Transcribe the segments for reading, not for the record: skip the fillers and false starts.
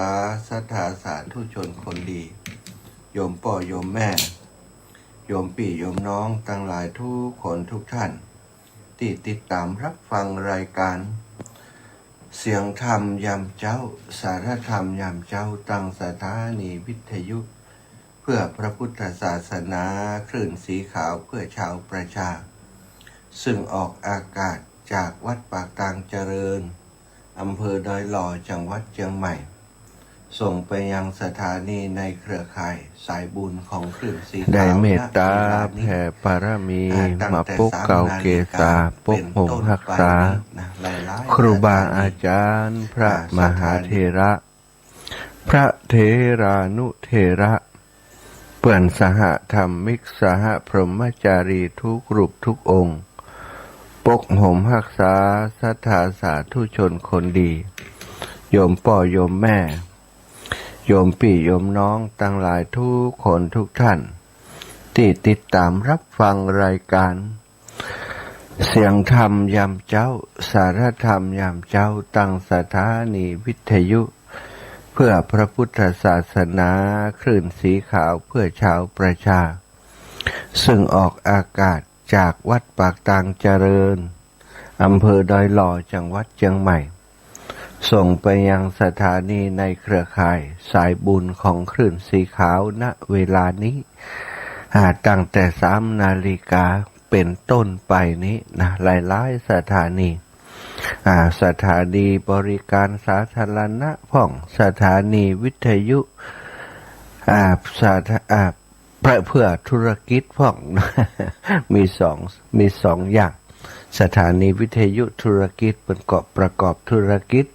าศรัทธาสาธุชนคนดีโยมพ่อโยมแม่โยมพี่โยมน้องทั้งหลายทุกคนทุกท่านที่ติดตามรับฟังรายการเสียงธรรมยามเจ้าสารธรรมยามเจ้าตั้งสถานีวิทยุเพื่อพระพุทธศาสนาคลื่นสีขาวเพื่อชาวประชาซึ่งออกอากาศจากวัดปากตางเจริญอำเภอดอยหล่อจังหวัดเชียงใหม่ส่งไปยังสถานีในเครือข่ายสายบุญของคลื่นสีขาวได้เมตตาแผ่บารมีมาปกเก่าเกษาปกหงหักษาครูบาอาจารย์พระมหาเถระพระเถรานุเถระเปื่อนสหธรรมิกสหพรหมจารีทุกรูปทุกองค์ปกห่มรักษาศรัทธาสาธุชนคนดีโยมพ่อโยมแม่โยมพี่โยมน้องตั้งหลายทุกคนทุกท่านที่ติดตามรับฟังรายการเสียงธรรมยามเจ้าสารธรรมยามเจ้าตั้งสถานีวิทยุเพื่อพระพุทธศาสนาคลื่นสีขาวเพื่อชาวประชาซึ่งออกอากาศจากวัดปากตางเจริญอำเภอดอยหล่อจังหวัดเชียงใหม่ส่งไปยังสถานีในเครือข่ายสายบุญของคลื่นสีขาวณเวลานี้ตั้งแต่3 นาฬิกาเป็นต้นไปนี้นะหลายๆสถานีสถานีบริการสาธารณะพ่องสถานีวิทยุเพื่อธุรกิจพ่องมีสองอย่างสถานีวิทยุธุรกิจประกอบธุรกิจ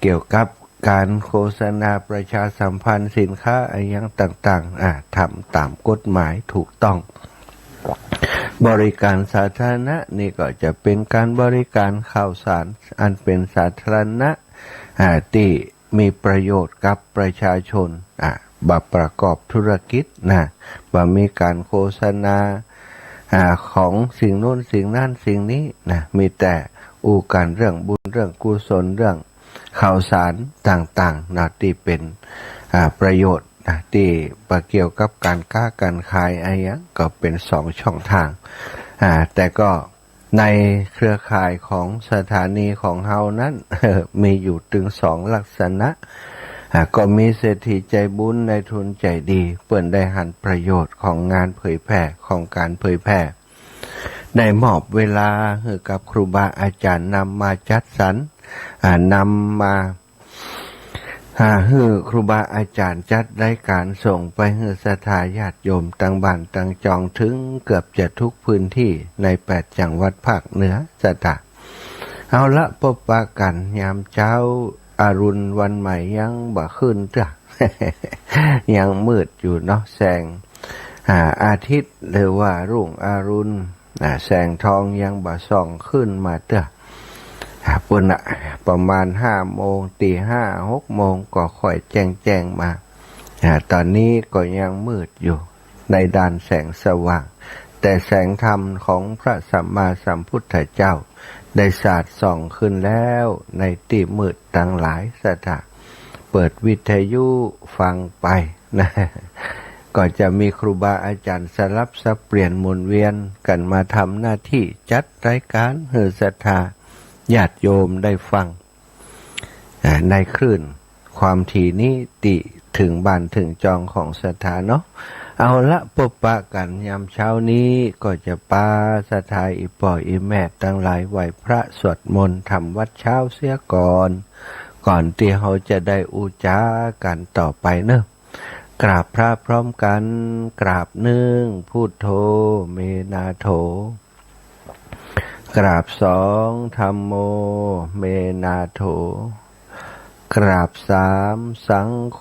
เกี่ยวกับการโฆษณาประชาสัมพันธ์สินค้าอะไรอย่างต่างๆทำตามกฎหมายถูกต้องบริการสาธารณะนี่ก็จะเป็นการบริการข่าวสารอันเป็นสาธารณะที่มีประโยชน์กับประชาชนประกอบธุรกิจมีการโฆษณาของสิ่งโน้นสิ่งนั้นสิ่งนี้มีแต่การเรื่องบุญเรื่องกุศลเรื่องข่าวสารต่างๆที่เป็นประโยชน์ที่เกี่ยวกับการค้าการขายอะไรก็เป็น2 ช่องทางแต่ก็ในเครือข่ายของสถานีของเฮานั้นมีอยู่ถึง2 ลักษณะก็มีเศรษฐีใจบุญในทุนใจดีเปิ่นได้หันประโยชน์ของงานเผยแผ่ของการเผยแผ่ได้มอบเวลาให้กับครูบาอาจารย์นำมาจัดสรรนำมาให้ครูบาอาจารย์จัดรายการส่งไปให้ศรัทธาญาติโยมตั้งบ้านตั้งจองถึงเกือบจะทุกพื้นที่ใน8 จังหวัดภาคเหนือจะตะเอาละพบปะกันยามเช้าอรุณวันใหม่ยังบ่ขึ้นจ้ะ ยังมืดอยู่เนาะแสงอาทิตย์หรือว่ารุ่งอรุณแสงทองยังบ่ส่องขึ้นมาเด้อปุ่นประมาณ5 โมงตี5 6 โมงก็ค่อยแจ้งมาตอนนี้ก็ยังมืดอยู่ในด้านแสงสว่างแต่แสงธรรมของพระสัมมาสัมพุทธเจ้าได้สาดส่องขึ้นแล้วในที่มืดทั้งหลายสถานเปิดวิทยุฟังไปนะก็จะมีครูบาอาจารย์สลับสับเปลี่ยนหมุนเวียนกันมาทำหน้าที่จัดรายการให้ศรัทธาญาติโยมได้ฟังในคลื่นความถี่นี้ติถึงบ้านถึงจองของศรัทธาเนาะเอาละพบปะกันยามเช้านี้ก็จะปาศรัทธาอีป่ออีแม่ตั้งหลายไหวพระสวดมนต์ทำวัดเช้าเสียก่อนที่เขาจะได้อุจากันต่อไปเนอะกราบพระพร้อมกันกราบ1พุทโธเมนาโถกราบ2ธัมโมเมนาโถกราบ3สังโฆ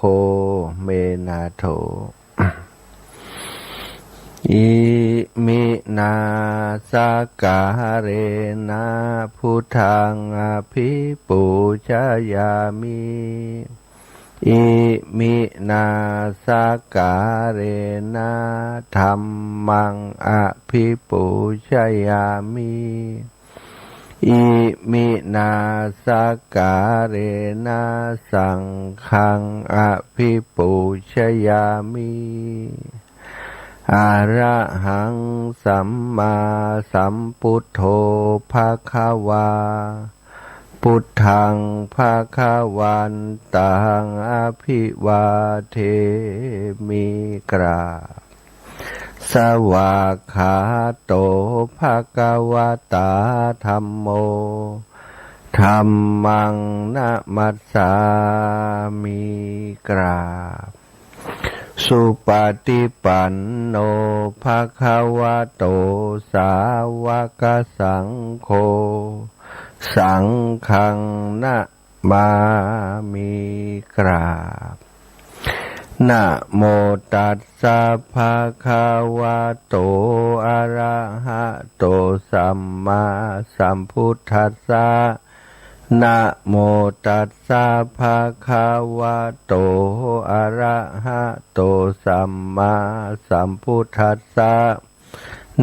เมนาโถอิมินาสกาเรนะพุทธังอภิปูชยามิอิมินาสกาเรนะธัมมังอภิปูชยามิ อ อิมินาสการเรนะสังฆังอภิปูชยามิอะระหังสัมมาสัมพุทโธภะคะวาพุทธังภะคะวันตังอภิวาเทมิกราบสวากขาโตภะคะวะตาธัมโมธัมมังนะมัสสามิกราบสุปฏิปันโนภะคะวะโตสาวกสังโฆสังฆังนะมามิกราบนะโมตัสสะภะคะวะโตอะระหะโตสัมมาสัมพุทธัสสะนะโมตัสสะภะคะวะโตอะระหะโตสัมมาสัมพุทธัสสะ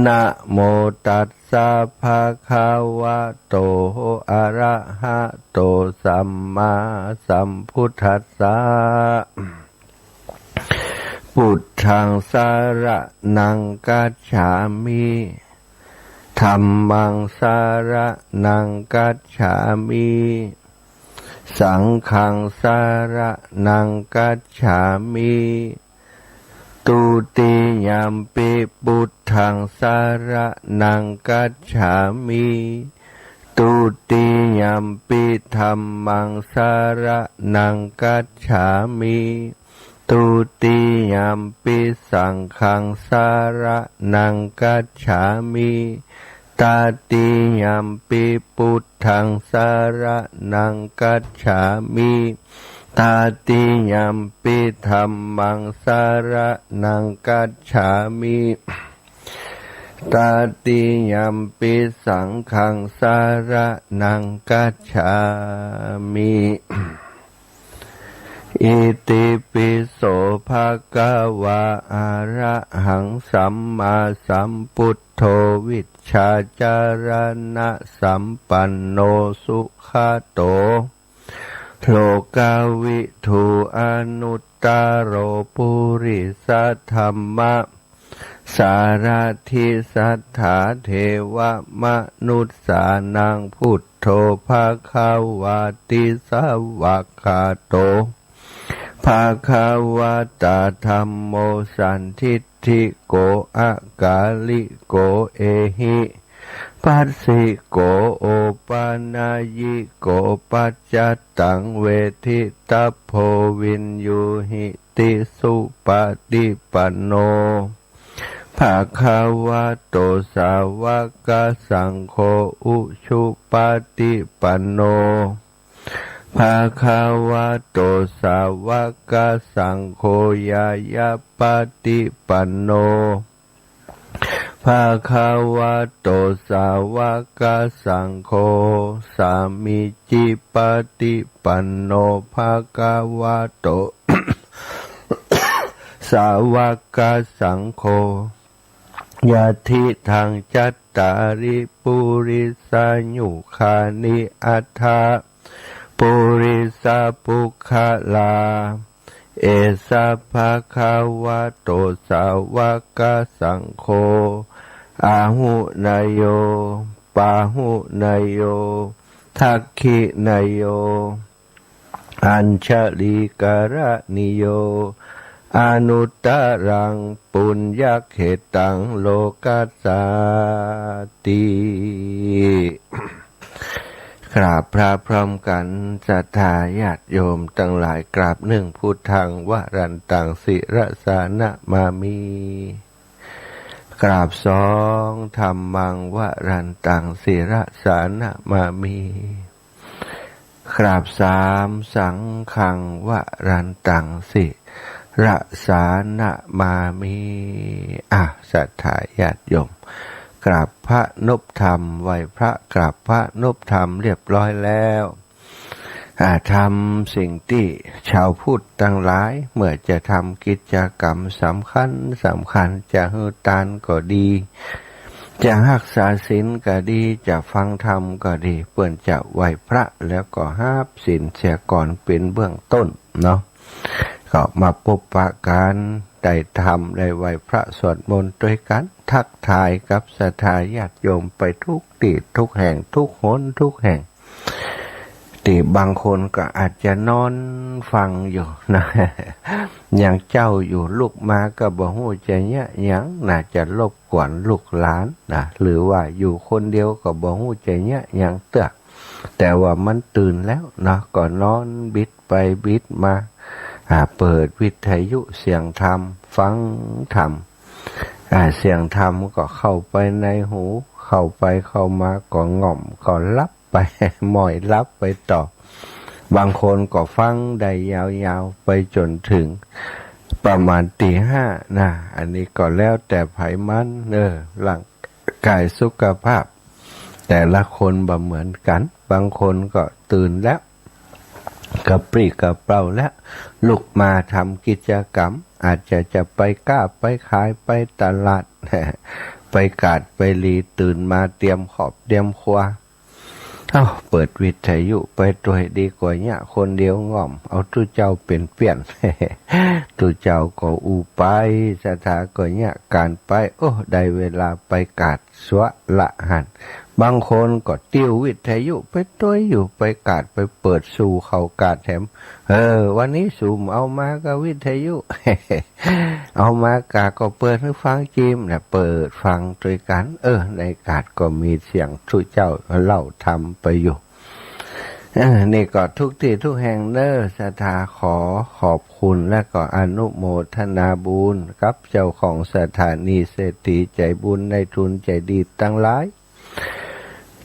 นะโมตัสสะภะคะวะโตอะระหะโตสัมมาสัมพุทธัสสะพุทธังสรณังคัจฉามิธัมมังสรณังคัจฉามิสังฆังสรณังคัจฉามิตุติยัมปิพุทธังสรณังคัจฉามิตุติยัมปิธัมมังสรณังคัจฉามิตุติยัมปิสังฆังสรณังคัจฉามิตติยัมปิพุทธังสรณังคัจฉามิตติยัมปิธัมมังสรณังคัจฉามิตติยัมปิสังฆังสรณังคัจฉามิอิติปิโสภะคะวะอะระหังสัมมาสัมพุทโธวิชชาจารณะสัมปันโนสุขโตโลกาวิทูอนุตตโรปุริสธัมมะสารถิสัทธาเทวมนุสสานังพุทโธภะคะวะติสวากขาโตภะคะวะตาธัมโมสันทิฏฐิโกอากาลิโกเอหิปัสสิโกโอปานายิโกปัจจตังเวทิตาโพวินยูหิติสุปฏิปันโนภะคะวะโตสาวกสังโฆอุชุปฏิปันโนภะคะวะโตสาวกสังโฆยายาปฏิปันโนภะคะวะโตสาวกสังโฆสามิจิปฏิปันโนภะคะวะโต สาวกสังโฆยะทิทังจัตตาริปุริสายุคานิอัฏฐาปุริสาปุคลาเอสะภะคะวะโตสาวกสังโฆอาหุนายโยปาหุนายโยทักขินายโยอัญชลีกระนิโยอนุตตรังปุญญเขตังโลกัสสติกราบพระพร้อมกันศรัทธาญาติโยมทั้งหลายกราบหนึ่งพุทธังวรันตังศิรสานะมามิกราบสองธัมมังวรันตังศิรสานะมามิกราบสามสังฆังวรันตังศิรสานะมามิศรัทธาญาติโยมกราบพระนพธรรมไหว้พระกราบพระนพธรรมเรียบร้อยแล้วทำสิ่งที่ชาวพุทธทั้งหลายเมื่อจะทำกิจกรรมสำคัญจะฮือตานก็ดี จะรักษาศีลก็ดีจะฟังธรรมก็ดีเปิ้นจะไหว้พระแล้วก็ห้าศีลเสียก่อนเป็นเบื้องต้นเนาะก็มาพบปะกันได้ทำได้ไหว้พระสวดมนต์ด้วยกันทักทายกับศรัทธาญาติโยมไปทุกที่ทุกแห่งทุกหนทุกแห่งที่บางคนก็อาจจะนอนฟังอยู่นะอย่างเจ้าอยู่ลูกมาก็บ่ฮู้จะเนี่ยหยังน่าจะรบกวนลูกหลานนะหรือว่าอยู่คนเดียวก็บ่ฮู้จะเนี่ยหยังเตื้อแต่ว่ามันตื่นแล้วนะก็นอนบิดไปบิดมาเปิดวิทยุเสียงธรรมฟังธรรมเสียงธรรมก็เข้าไปในหูเข้าไปเข้ามาก็ง่อมก็รับไปหม่อยรับไปต่อบางคนก็ฟังได้ยาวๆไปจนถึงประมาณตีห้านะอันนี้ก็แล้วแต่ไผมันร่างกายสุขภาพแต่ละคนบ่เหมือนกันบางคนก็ตื่นแล้วกระปรี้กระเปร่าแล้วลุกมาทำกิจกรรมอาจจะไปก้าไปขายไปตลาดไปกาดไปลีตื่นมาเตรียมขอบเตรียมครัวเปิดวิทยุไปตัวดีกว่าเนี่ยคนเดียวง่อมเอาตู้เจ้าเป็นเปลี่ยน ตู้เจ้าก็อูไปสถาก็เนี่ยการไปได้เวลาไปกาดสวะละหันบางคนก็ติ้ววิทยุไปตัวอยู่ไปกาดไปเปิดสู่เขากาดแถมวันนี้สูมเอามาก็วิทยุ เอามากาก็เปิดให้ฟังจิมนะเปิดฟังด้วยกันในกาดก็มีเสียงทุเจ้าเล่าทำไปอยู่นี่ก็ทุกที่ทุกแห่งศรัทธาขอบคุณและก็อนุโมทนาบุญกับเจ้าของสถานีเศรษฐีใจบุญในทุนใจดีตั้งหลาย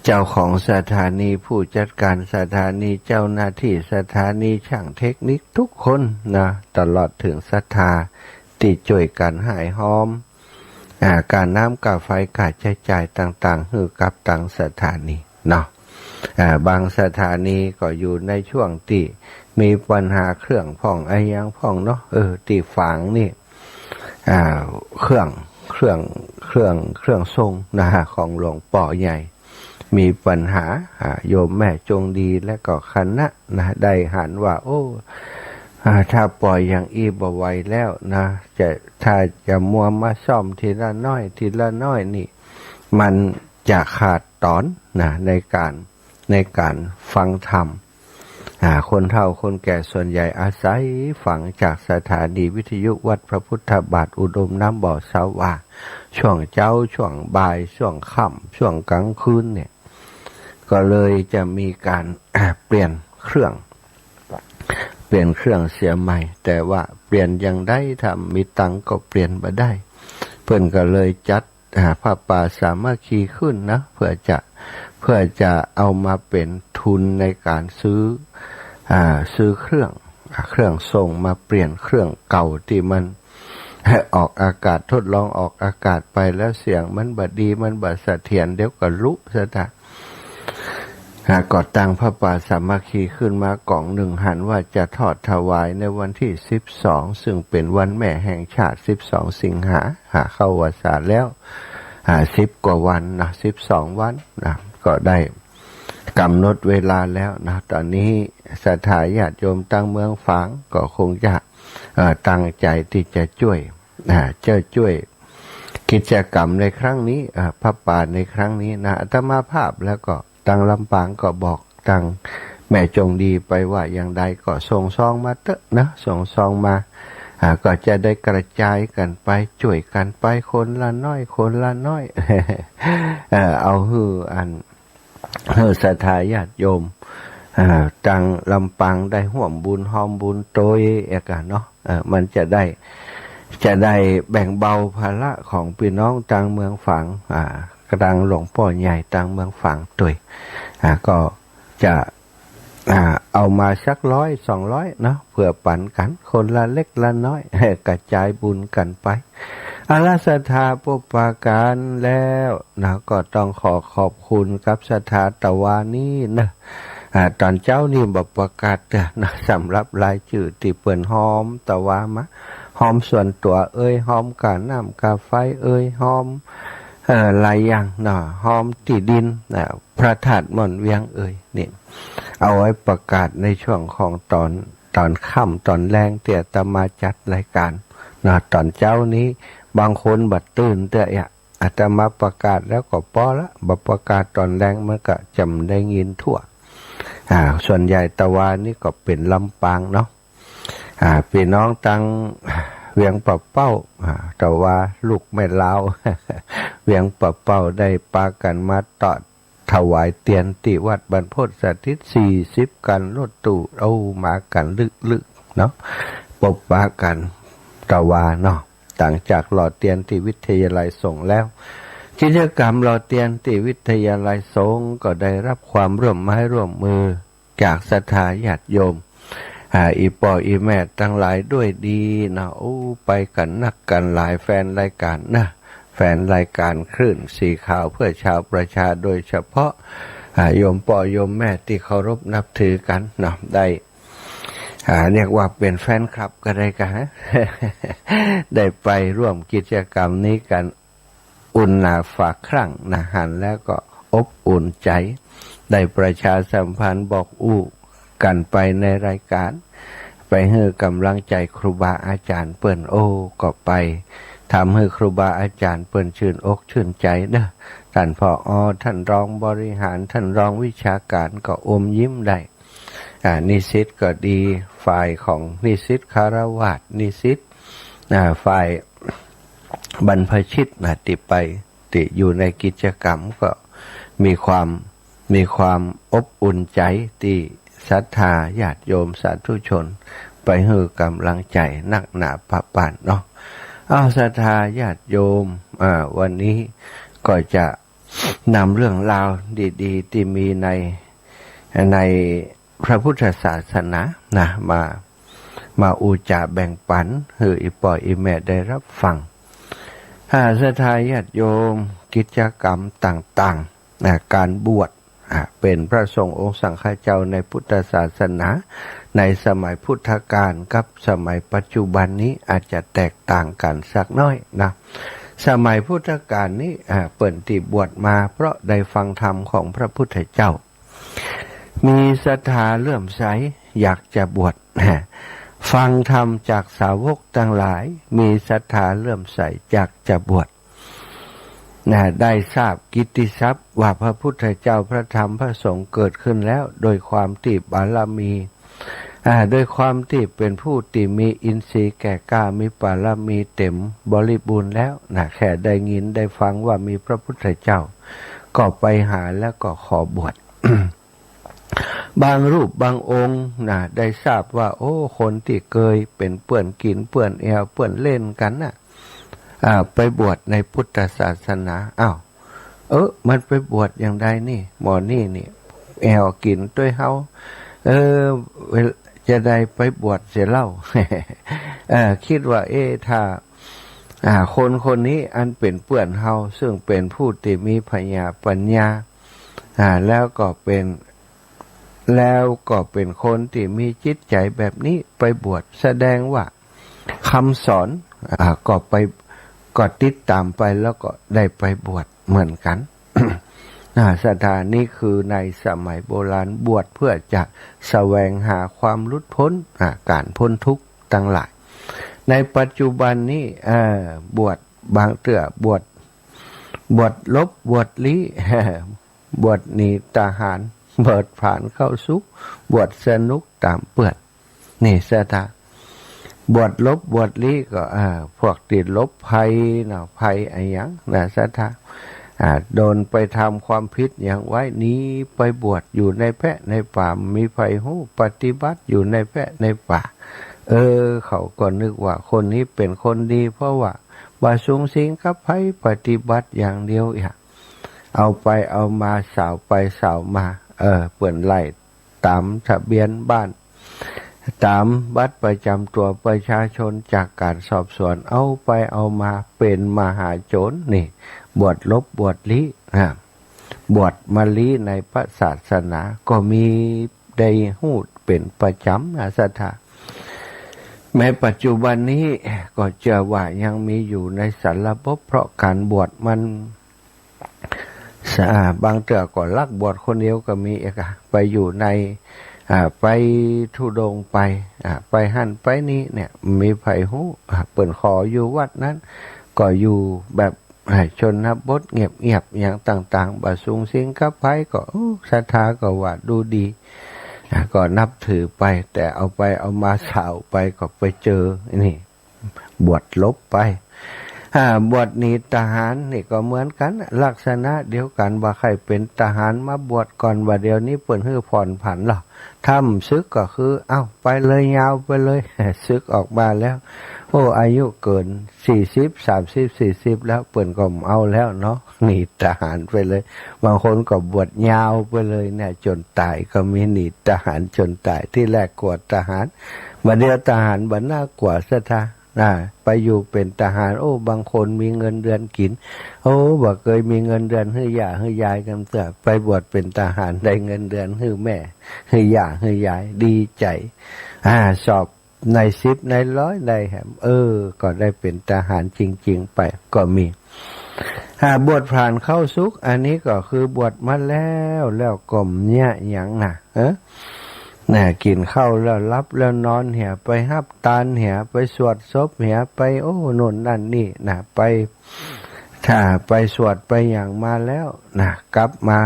เจ้าของสถานีผู้จัดการสถานีเจ้าหน้าที่สถานีช่างเทคนิคทุกคนนะตลอดถึงศรัทธาที่ช่วยกันหายหอมการน้ำกาไฟค่าใช้จ่ายต่างๆให้กับต่างสถานีเนาะบางสถานีก็อยู่ในช่วงที่มีปัญหาเครื่องพ่องไอ้ยังพ่องเนาะที่ฝังนี่เครื่องทรงนะของหลวงปู่ใหญ่มีปัญหาโยมแม่จงดีและก็คณะนะได้หันว่าถ้าปล่อยอย่างอีบ่ไหวแล้วนะถ้าจะมัวมาซ่อมทีละน้อยทีละน้อยนี่มันจะขาดตอนนะในการฟังธรรมคนเฒ่าคนแก่ส่วนใหญ่อาศัยฟังจากสถานีวิทยุวัดพระพุทธบาทอุดมน้ำบ่อสาวาช่วงเช้าช่วงบ่ายช่วงค่ำช่วงกลางคืนเนี่ยก็เลยจะมีการเปลี่ยนเครื่องเสียใหม่แต่ว่าเปลี่ยนยังได้ทำมีตังก็เปลี่ยนมาได้เพื่อนก็เลยจัดผ้าป่าสามัคคีขึ้นนะเพื่อจะเอามาเป็นทุนในการซื้อเครื่องส่งมาเปลี่ยนเครื่องเก่าที่มันออกอากาศทดลองออกอากาศไปแล้วเสียงมันบ่ดีมันบ่เสถียรเดี๋ยวก็ลุซะจ้ะก่อตั้งพระป่าสามัคคีขึ้นมากล่องหนึ่งหันว่าจะทอดถวายในวันที่12ซึ่งเป็นวันแม่แห่งชาติ12สิงหาเข้าวสารแล้ว10กว่าวันนะ12วันนะก็ได้กำหนดเวลาแล้วนะตอนนี้ศรัทธาญาติโยมตั้งเมืองฝางก็คงจะตั้งใจที่จะช่วยกิจกรรมในครั้งนี้พระป่าในครั้งนี้นะอาตมาภาพแล้วก็ตั้งลำปางก็บอกตั้งแม่จงดีไปว่าอย่างใดก็ส่งซองมาเถอะนะส่งซองมาก็จะได้กระจายกันไปช่วยกันไปคนละน้อยคนละน้อย เอาฮือศรัทธาญาติโยมตั้งลำปางได้ห่วมบุญหอมบุญโตยเนาะมันจะได้แบ่งเบาภาระของพี่น้องต่างเมืองฝางกระดังหลวงพ่อใหญ่ต่างเมืองฝางตุยก็จะเอามาสัก100-200เนาะเพื่อปันกันคนละเล็กละน้อยกระจายบุญกันไปอาราศรัทธาปุปการแล้วนะก็ต้องขอบคุณกับศรัทธาตะวานี้นะตอนเจ้านี่บอกประกาศนะสำหรับรายชื่อที่เปิ่นหอมตะวามาหอมส่วนตัวหอมกาน้ำกาไฟหอม หลายอย่างเนาะหอมที่ดินพระธาตุม่อนเวียงนี่เอาไว้ประกาศในช่วงของตอนค่ำตอนแรงเตี่ยตมาจัดรายการเนาะตอนเจ้านี้บางคนบัดตื่นเตี่ยอาตมาประกาศแล้วก็พอละบัประกาศตอนแรงมันก็จำได้ยินทั่วส่วนใหญ่ตะวันนี่ก็เป็นลำปางเนาะพี่น้องตังเวียงปะเป้าแต่ว่าลูกไม่ลาว เวียงปะเป้าได้ปากันมาต่อถวายเตียนติวัดบรรพตสถิต40กันรถตู้เอามากันลึกๆเนาะปบปากันตะวันเนาะต่างจากหล่อเตียนที่วิทยาลัยสงฆ์แล้วกิจกรรมหล่อเตียนที่วิทยาลัยสงฆ์ก็ได้รับความร่วมไม้ร่วมมือจากศรัทธาญาติโยมอีปออีแม่ทั้งหลายด้วยดีนะไปกันนักกันหลายแฟนรายการนะแฟนรายการคลื่นสีขาวเพื่อชาวประชาโดยเฉพาะโยมปอโยมแม่ที่เคารพนับถือกันนะได้เรียกว่าเป็นแฟนคลับก็ได้กัน ได้ไปร่วมกิจกรรมนี้กันอุ่นหนาฝากครั้งนะหันแล้วก็อบอุ่นใจได้ประชาสัมพันธ์บอกกันไปในรายการไปให้กำลังใจครูบาอาจารย์เปิ้นก็ไปทำให้ครูบาอาจารย์เปิ้นชื่นอกชื่นใจเด้อท่านผอ.ท่านรองบริหารท่านรองวิชาการก็อมยิ้มได้นิสิตก็ดีฝ่ายของนิสิตคารวาสนิสิตฝ่ายบรรพชิตติไปติอยู่ในกิจกรรมก็มีความอบอุ่นใจที่ศรัทธาญาติโยมสาธุชนไปให้กำลังใจนักหนาพระปานเนาะศรัทธาญาติโยมวันนี้ก็จะนำเรื่องราวดีๆที่มีในพระพุทธศาสนานะมาอุจาแบ่งปันให้อีปออีแม่ได้รับฟังศรัทธาญาติโยมกิจกรรมต่างๆการบวชเป็นพระสงฆ์องค์สังฆเจ้าในพุทธศาสนาในสมัยพุทธกาลกับสมัยปัจจุบันนี้อาจจะแตกต่างกันสักน้อยนะสมัยพุทธกาลนี้เปิ่นที่บวชมาเพราะได้ฟังธรรมของพระพุทธเจ้ามีศรัทธาเลื่อมใสอยากจะบวชฟังธรรมจากสาวกทั้งหลายมีศรัทธาเลื่อมใสอยากจะบวชได้ทราบกิตติศัพท์ว่าพระพุทธเจ้าพระธรรมพระสงฆ์เกิดขึ้นแล้วโดยความที่บารมีโดยความที่เป็นผู้ที่มีอินทรีย์แก่กล้ามีบารมีเต็มบริบูรณ์แล้วแค่ได้ยินได้ฟังว่ามีพระพุทธเจ้าก็ไปหาแล้วก็ขอบวช บางรูปบางองค์ได้ทราบว่าคนที่เคยเป็นเปื้อนกินเปื้อนแอวเปื้อนเล่นกันไปบวชในพุทธศาสนามันไปบวชอย่างใดนี่หมอนี่แอวกินด้วยเฮาจะได้ไปบวชเสียเล่า คิดว่าถ้าคนนี้อันเป็นเปื้อนเฮาซึ่งเป็นผู้ที่มีปัญญาแล้วก็เป็นคนที่มีจิตใจแบบนี้ไปบวชแสดงว่าคำสอนก็ติดตามไปแล้วก็ได้ไปบวชเหมือนกัน ศรัทธานี่คือในสมัยโบราณบวชเพื่อจะแสวงหาความหลุดพ้นการพ้นทุกข์ทั้งหลายในปัจจุบันนี้บวชบางเตื้อบวชลบบวชลี้ บวชหนีทหารบวชผ่านเข้าสุขบวชสนุกตามเปื้อนนี่ศรัทธาบวชลบบวชลี้ก็พวกติดลบภัยภัยอะไรอย่างศรัทธาโดนไปทำความผิดอย่างไว้นี้ไปบวชอยู่ในแพะในป่ามีไฟหูปฏิบัติอยู่ในแพะในป่าเขาก็นึกว่าคนนี้เป็นคนดีเพราะว่าบาสูงสิงกับไผปฏิบัติอย่างเดียวเอาไปเอามาสาวไปสาวมาเปิ่นไล่ตามทะเบียนบ้านตามบัตรประจำตัวประชาชนจากการสอบสวนเอาไปเอามาเป็นมหาโจรนี่บวชลบบวชลี้บวชมาลี้ในพระศาสนาก็มีได้หูดเป็นประจำศรัทธาแม้ปัจจุบันนี้ก็เจอว่ายังมีอยู่ในสารระบบเพราะการบวชมัน บางเตือก่อนลักบวชคนเดียวก็มีเอกไปอยู่ในไปธุดงค์ไปหั่นไปนี้เนี่ยมีไผฮู้เปิ่นขออยู่วัดนั้นก็อยู่แบบชนบทเงียบๆอย่างต่างๆบ่สูงสิงกับไผก็ศรัทธาก็ว่าดูดีก็นับถือไปแต่เอาไปเอามาสาวไปก็ไปเจอนี่บวชลบไปบวชหนีทหารนี่ก็เหมือนกันลักษณะเดียวกันว่าใครเป็นทหารมาบวชก่อนว่าเดี๋ยวนี้เปิ่นฮื้อผ่อนผันหรอทำซึกก็คือไปเลยยาวไปเลยซึกออกมาแล้วอายุเกิน40 30 40แล้วเปิ่นก็เอาแล้วเนาะหนีทหารไปเลยบางคนก็บวชยาวไปเลยเนี่ยจนตายก็มีหนีทหารจนตายที่แรกกวดทหารบัดเดียวทหารบัดหน้ากว่าซะท่าไปอยู่เป็นทหารบางคนมีเงินเดือนกินบ่เคยมีเงินเดือนให้ย่าให้ยายกันเถอะไปบวชเป็นทหารได้เงินเดือนให้แม่ให้ย่าให้ยายดีใจสอบใน10ใน100ได้แฮมก็ได้เป็นทหารจริงๆไปก็มีบวชผ่านเข้าสุขอันนี้ก็คือบวชมาแล้วก็เนี่ยหยังกินข้าวแล้วรับแล้วนอนเหี่ยไปฮับตาลเหี่ยไปสวดศพเหี่ยไปโน่นนั่นนี่ไปถ้าไปสวดไปอย่างมาแล้วกลับมา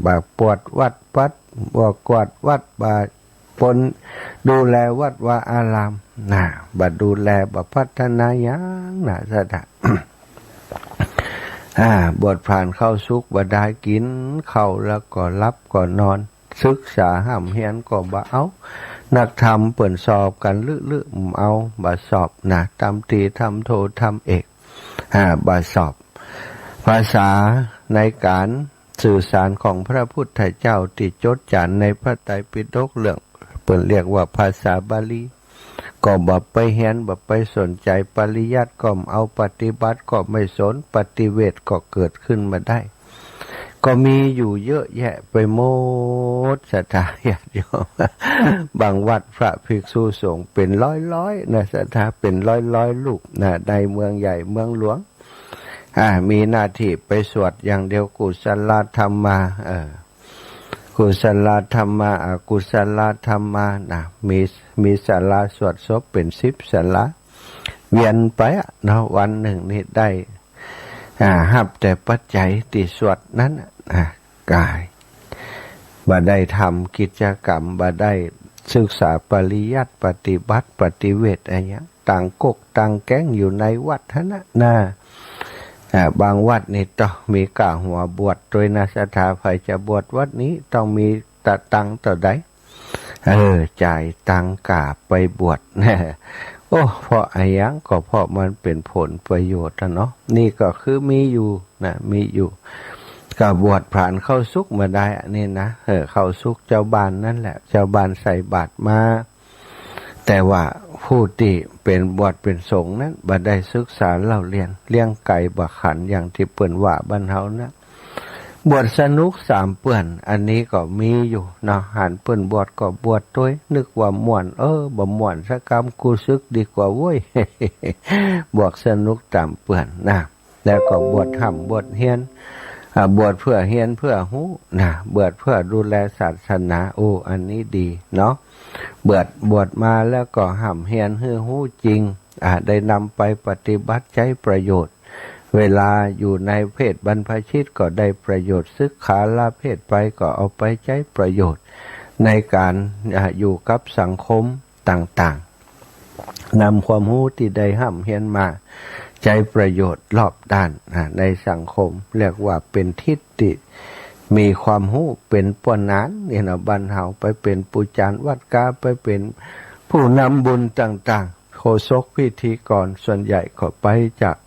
แบบปวดวัดปัดบวกกวาดวัดบาปนดูแลวัดวาอารามบัดดูแลบัดพัฒนาอย่างซะท่าบวชผ่านเข้าสุขบ่ได้กินข้าวแล้วก็รับก็นอนศึกษาห้ามเฮียนก็บ่เอานักธรรมเปิ่นสอบกันลึๆเอาบ่สอบทำตรีทำโททำเอกบ่สอบภาษาในการสื่อสารของพระพุทธเจ้าที่จดจานในพระไตรปิฎกเรื่องเปิ่นเรียกว่าภาษาบาลีก็บ่ไปเฮียนบ่ไปสนใจปริยัติก็เอาปฏิบัติก็ไม่สนปฏิเวทก็เกิดขึ้นมาได้ก็มีอยู่เยอะแยะไปหมดศรัทธาญาติโยมบางวัดพระภิกษุสงฆ์เป็นร้อยศรัทธาเป็นร้อยลูกในเมืองใหญ่เมืองหลวงมีหน้าที่ไปสวดอย่างเดียวกุศลธรรมากุศลธรรมาอกุศลธรรมามีศาลาสวดศพเป็น10ศาลาเวียนไปวันหนึ่งนี่ได้หับแต่ปัจจัยติสวดนั้นกายบ่ได้ทำกิจกรรมบ่ได้ศึกษาปริยัติปฏิบัติปฏิเวทอะไรอย่างต่างกกต่างแก้งอยู่ในวัดนะบางวัดนี่ต้องมีกะหัวบวชโดยศรัทธาใครจะบวชวัดนี้ต้องมีตังต่อใดจ่ายตังกะไปบวชเพราะอะไรยังก็เพราะมันเป็นผลประโยชน์เนาะนี่ก็คือมีอยู่มีอยู่ก็บวชผ่านเข้าสุขมาได้นี่นะเข้าสุขเจ้าบ้านนั่นแหละเจ้าบ้านใส่บาตรมาแต่ว่าผู้ที่เป็นบวชเป็นสงฆ์นั้นบ่ได้ศึกษาเล่าเรียนเลี้ยงไก่บ่ขันอย่างที่เปิ้นว่าบ้านเฮานะบวชสนุก3เปื้อนอันนี้ก็มีอยู่หันเปิ้นบวชก็บวชด้วยนึกว่าม่วนบ่ม่วนสักกรรมกูซึกดีกว่าเว้ย บวชสนุกตามเปื้อนแล้วก็บวชห้ำบวชเฮียนบวชเพื่อเฮียนเพื่อฮู้บวชเพื่อดูแลศาสนาอันนี้ดีเนาะบวชมาแล้วก็ห้ำเฮียนให้ฮู้จริงได้นำไปปฏิบัติใช้ประโยชน์เวลาอยู่ในเพศบรรพชิตก็ได้ประโยชน์ศึกษาลาเพศไปก็เอาไปใช้ประโยชน์ในการอยู่กับสังคมต่างๆนำความรู้ที่ได้ห้ำเฮียนมาใช้ประโยชน์รอบด้านในสังคมเรียกว่าเป็นทิฏฐิมีความรู้เป็นปนนานนี่นะบ้านเฮาไปเป็นปูจารวัดกาไปเป็นผู้นำบุญต่างๆโฆษกพิธีกรส่วนใหญ่ก็ไปจาก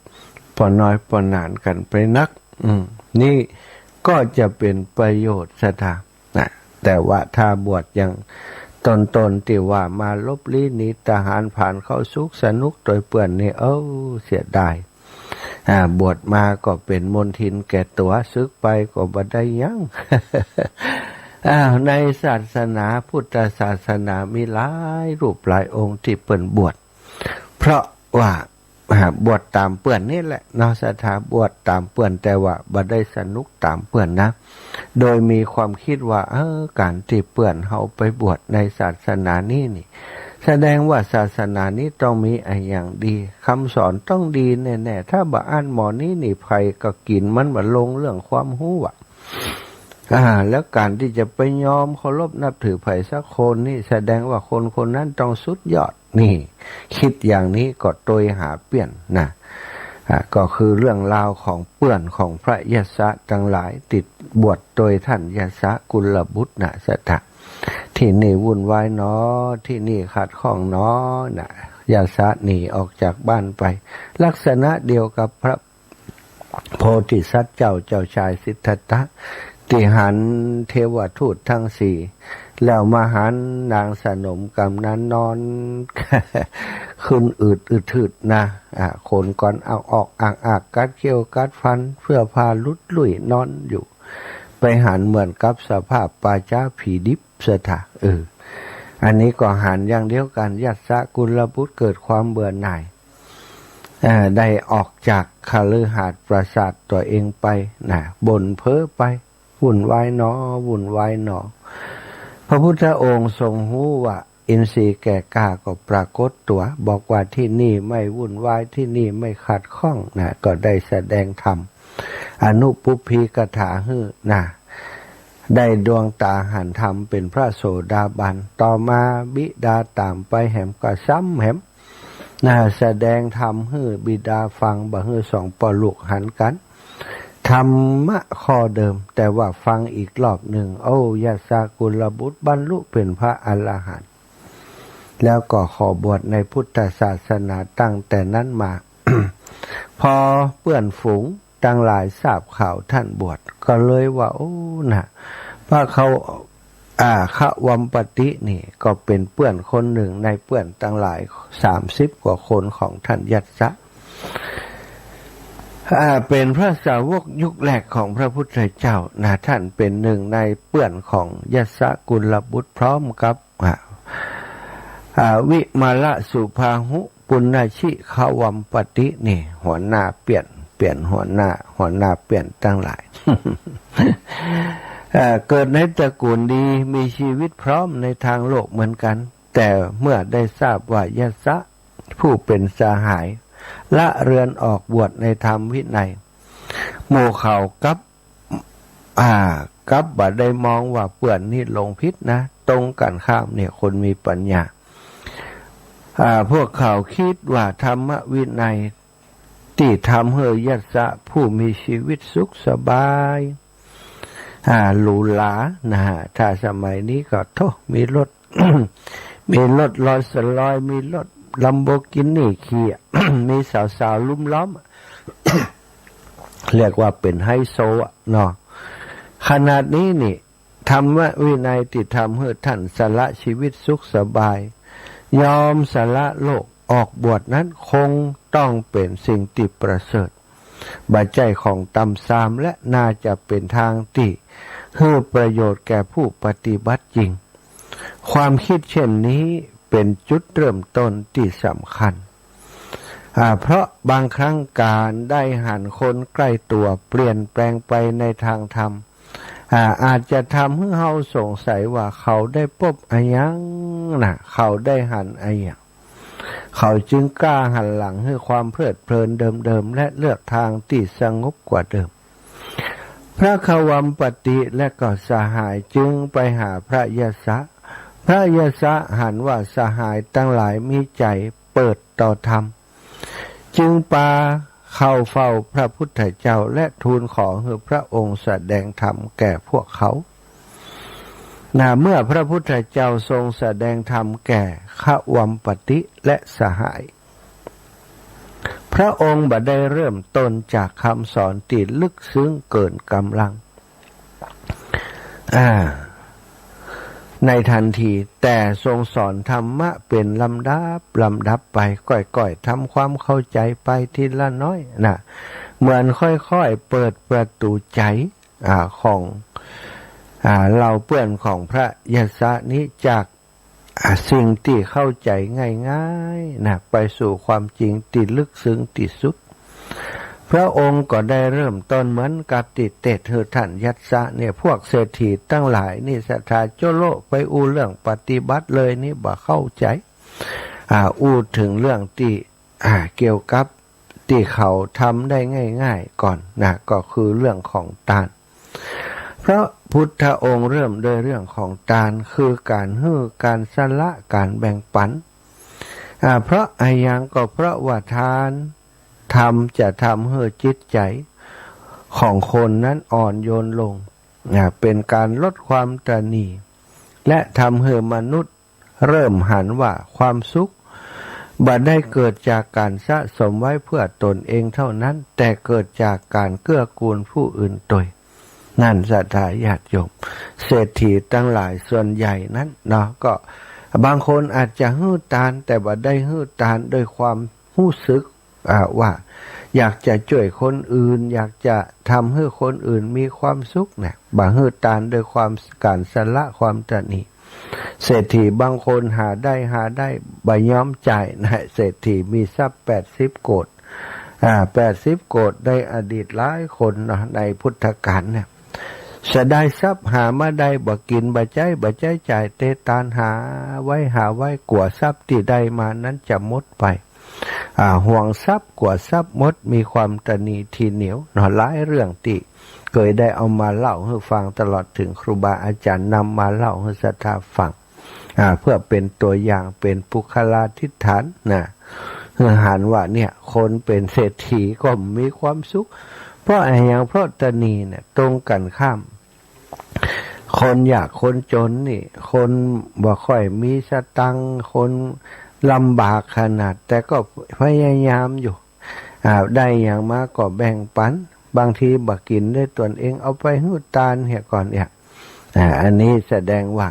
ปอน้อยปอนานกันไปนักนี่ก็จะเป็นประโยชน์ซะแต่ว่าถ้าบวชอย่างตนที่ว่ามาลบลี้หนีทหารผ่านเข้าสุขสนุกโดยเปื่อนนี่เสียดายบวชมาก็เป็นมนทินแก่ตัวซึกไปก็บ่ได้ยัง ในศาสนาพุทธศาสนามีหลายรูปหลายองค์ที่เปิ้นบวชเพราะว่า บวชตามเปื่อนนี่แหละเนาะสถาบวชตามเปื่อนแต่ว่าบ่ได้สนุกตามเปื่อนนะโดยมีความคิดว่าการที่เปื่อนเฮาไปบวชในศาสนานี้นี่แสดงว่าศาสนานี้ต้องมีอย่างดีคำสอนต้องดีแน่ๆถ้าบ่อ่านหมอนี้นี่ไผก็กินมันบ่ลงเรื่องความรู้อ่ะแล้วการที่จะไปยอมเคารพนับถือไผสักคนนี่แสดงว่าคนคนนั้นต้องสุดยอดนี่คิดอย่างนี้ก็โดยหาเปลี่ยนนะก็คือเรื่องราวของเปื่อนของพระยศะทั้งหลายติดบวชโดยท่านยศะกุลบุตรนะสัทธะที่นี่วุ่นวายเนาะที่นี่ขัดข้องเนาะนะยศะหนีออกจากบ้านไปลักษณะเดียวกับพระโพธิสัตว์เจ้าชายสิทธัตถะที่หันเทวทูตทั้งสี่แล้วมาหันนางสนมกำนั้นนอนขึ้นอืดนะคนก่อนเอาออกอ่างอากกัดเขี้ยวกัดฟันเพื่อพาลุดลุ่ยนอนอยู่ไปหันเหมือนกับสภาพปาจ้าผีดิบสถาอันนี้ก็หันอย่างเดียวกันยัสสะกุลบุตรเกิดความเบื่อหน่ายได้ออกจากคฤหาสน์ปราสาทตัวเองไปนะบ่นเพ้อไปวุ่นวายหนอวุ่นวายหนอพระพุทธองค์ทรงรู้ว่าอินทรีย์แก่กล้าก็ปรากฏตัวบอกว่าที่นี่ไม่วุ่นวายที่นี่ไม่ขัดข้องนะก็ได้แสดงธรรมอนุปุพพีกถาหือนะได้ดวงตาหันธรรมเป็นพระโสดาบันต่อมาบิดาตามไปแหมก็ซ้ำแหมนะแสดงธรรมให้บิดาฟังบ่ให้สองปลูกหันกันธรรมะข้อเดิมแต่ว่าฟังอีกรอบหนึ่งยศกุลบุตรบรรลุเป็นพระอรหันต์แล้วก็ขอบวชในพุทธศาสนาตั้งแต่นั้นมา พอเพื่อนฝูงตั้งหลายทราบข่าวท่านบวชก็เลยว่านะว่าเขาขวัมปตินี่ก็เป็นเพื่อนคนหนึ่งในเพื่อนตั้งหลาย30 กว่าคนของท่านยัสสะเป็นพระสาวกยุคแรกของพระพุทธเจ้านะท่านเป็นหนึ่งในเพื่อนของยัสสะกุลบุตรพร้อมกับวิมาละสุภาหุปุณณชิขวัมปตินี่หัวหน้าเปลี่ยนหัวหน้าเปลี่ยนตั้งหลาย เกิดในตระกูลดีมีชีวิตพร้อมในทางโลกเหมือนกันแต่เมื่อได้ทราบว่ายัสสะผู้เป็นสหายละเรือนออกบวชในธรรมวินัยหมู่เขากับบ่ได้มองว่าเปื่อนนี่หลงผิดนะตรงกันข้ามเนี่ยคนมีปัญญาพวกเขาคิดว่าธรรมวินัยที่ทำให้ยัสสะผู้มีชีวิตสุขสบายหรูหรานะถ้าสมัยนี้ก็มีรถ มีรถลอยสลอยมีรถลัมโบกินี่ขี่ มีสาวๆลุ่มล้อม เรียกว่าเป็นไฮโซเนาะขนาดนี้นี่ธรรมวินัยที่ทำให้ท่านสละชีวิตสุขสบายยอมสละโลกออกบวชนั้นคงต้องเป็นสิ่งที่ประเสริฐบัจจัยของตำซามและน่าจะเป็นทางที่ให้ประโยชน์แก่ผู้ปฏิบัติจริงความคิดเช่นนี้เป็นจุดเริ่มต้นที่สำคัญเพราะบางครั้งการได้หันคนใกล้ตัวเปลี่ยนแปลงไปในทางธรรมอาจจะทำให้เราสงสัยว่าเขาได้พบอะไรยังนะเขาได้หันอะไรอย่างเขาจึงกล้าหันหลังให้ความเพลิดเพลินเดิมๆและเลือกทางที่สงบกว่าเดิมพระขวัมปติและก็สหายจึงไปหาพระยศะพระยศะหันว่าสหายตั้งหลายมีใจเปิดต่อธรรมจึงปาเข้าเฝ้าพระพุทธเจ้าและทูลขอให้พระองค์แสดงธรรมแก่พวกเขาเมื่อพระพุทธเจ้าทรงแสดงธรรมแก่ขวัมปติและสหายพระองค์บ่ได้เริ่มต้นจากคำสอนที่ลึกซึ้งเกินกำลังในทันทีแต่ทรงสอนธรรมะเป็นลำดับไปก่อยๆทำความเข้าใจไปทีละน้อยนะเหมือนค่อยๆเปิดประตูใจของเราเพื่อนของพระยศะนี้จาก สิ่งที่เข้าใจง่ายๆนะไปสู่ความจริงที่ลึกซึ้งที่สุดพระองค์ก็ได้เริ่มต้นเหมือนกับติเตถเฮท่านยัตสะเนี่ยพวกเศรษฐีตั้งหลายนี่ศรัทธาโจโลไปอู้เรื่องปฏิบัติเลยนี่บ่เข้าใจอู้ถึงเรื่องที่เกี่ยวกับที่เขาทำได้ง่ายๆก่อนนะก็คือเรื่องของทานเพราะพุทธองค์เริ่มด้วยเรื่องของทานคือการให้การสละการแบ่งปันเพราะอะไรอย่างก็เพราะว่าทานจะทำให้จิตใจของคนนั้นอ่อนโยนลงเป็นการลดความตระหนี่และทำให้มนุษย์เริ่มหันว่าความสุขบ่ได้เกิดจากการสะสมไว้เพื่อตนเองเท่านั้นแต่เกิดจากการเกื้อกูลผู้อื่นโดยนั่นศรัทธาญาติโยมเศรษฐีตั้งหลายส่วนใหญ่นั้นเนาะก็บางคนอาจจะฮื้อตานแต่บ่ได้ฮื้อตานด้วยความรู้สึกว่าอยากจะช่วยคนอื่นอยากจะทำให้คนอื่นมีความสุขเนี่ยบ่ฮื้อตานด้วยความการสละความตระหนี่เศรษฐีบางคนหาได้บ่ยอมจ่ายนะเศรษฐีมีทรัพย์80 โกฏ80 โกฏได้อดีตหลายคนนะในพุทธกาลเนี่ยจะได้ทรัพย์หามาได้บ่กินบ่ใจจ่ายเตตานหาไว้กว่าทรัพย์ที่ได้มานั้นจะหมดไปห่วงทรัพย์กว่าทรัพย์มดมีความตระหนี่ทีเหนียวหนอหลายเรื่องที่เคยได้เอามาเล่าให้ฟังตลอดถึงครูบาอาจารย์นำมาเล่าให้ศรัทธาฟังเพื่อเป็นตัวอย่างเป็นปุคลาธิฐานนะหันว่าเนี่ยคนเป็นเศรษฐีก็มีความสุขเพราะอะไรอย่างเพราะตระหนี่เนี่ยตรงกันข้ามคนอยากคนจนนี่คนบ่ค่อยมีสตังค์คนลำบากขนาดแต่ก็พยายามอยู่ได้อย่างมากก็แบ่งปันบางทีบักกินได้ตนเองเอาไปหื้อตานเหี่ยก่อนเนี่ยอันนี้แสดงว่า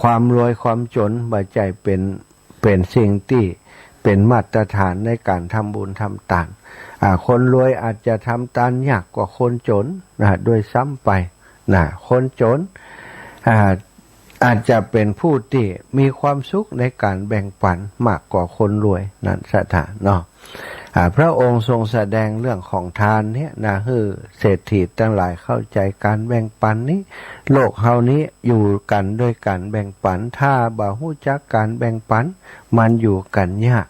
ความรวยความจนบ่ใจเป็นสิ่งที่เป็นมาตรฐานในการทำบุญทำทานคนรวยอาจจะทำทานยากกว่าคนจนโดยซ้ำไปคนจนอาจจะเป็นผู้ที่มีความสุขในการแบ่งปันมากกว่าคนรวยนั่นสถานเนาะพระองค์ทรงแสดงเรื่องของทานเนี่ยนะให้เศรษฐีทั้งหลายเข้าใจการแบ่งปันนี้โลกเฮานี้อยู่กันด้วยการแบ่งปันถ้าบ่ฮู้จักการแบ่งปันมันอยู่กันยาก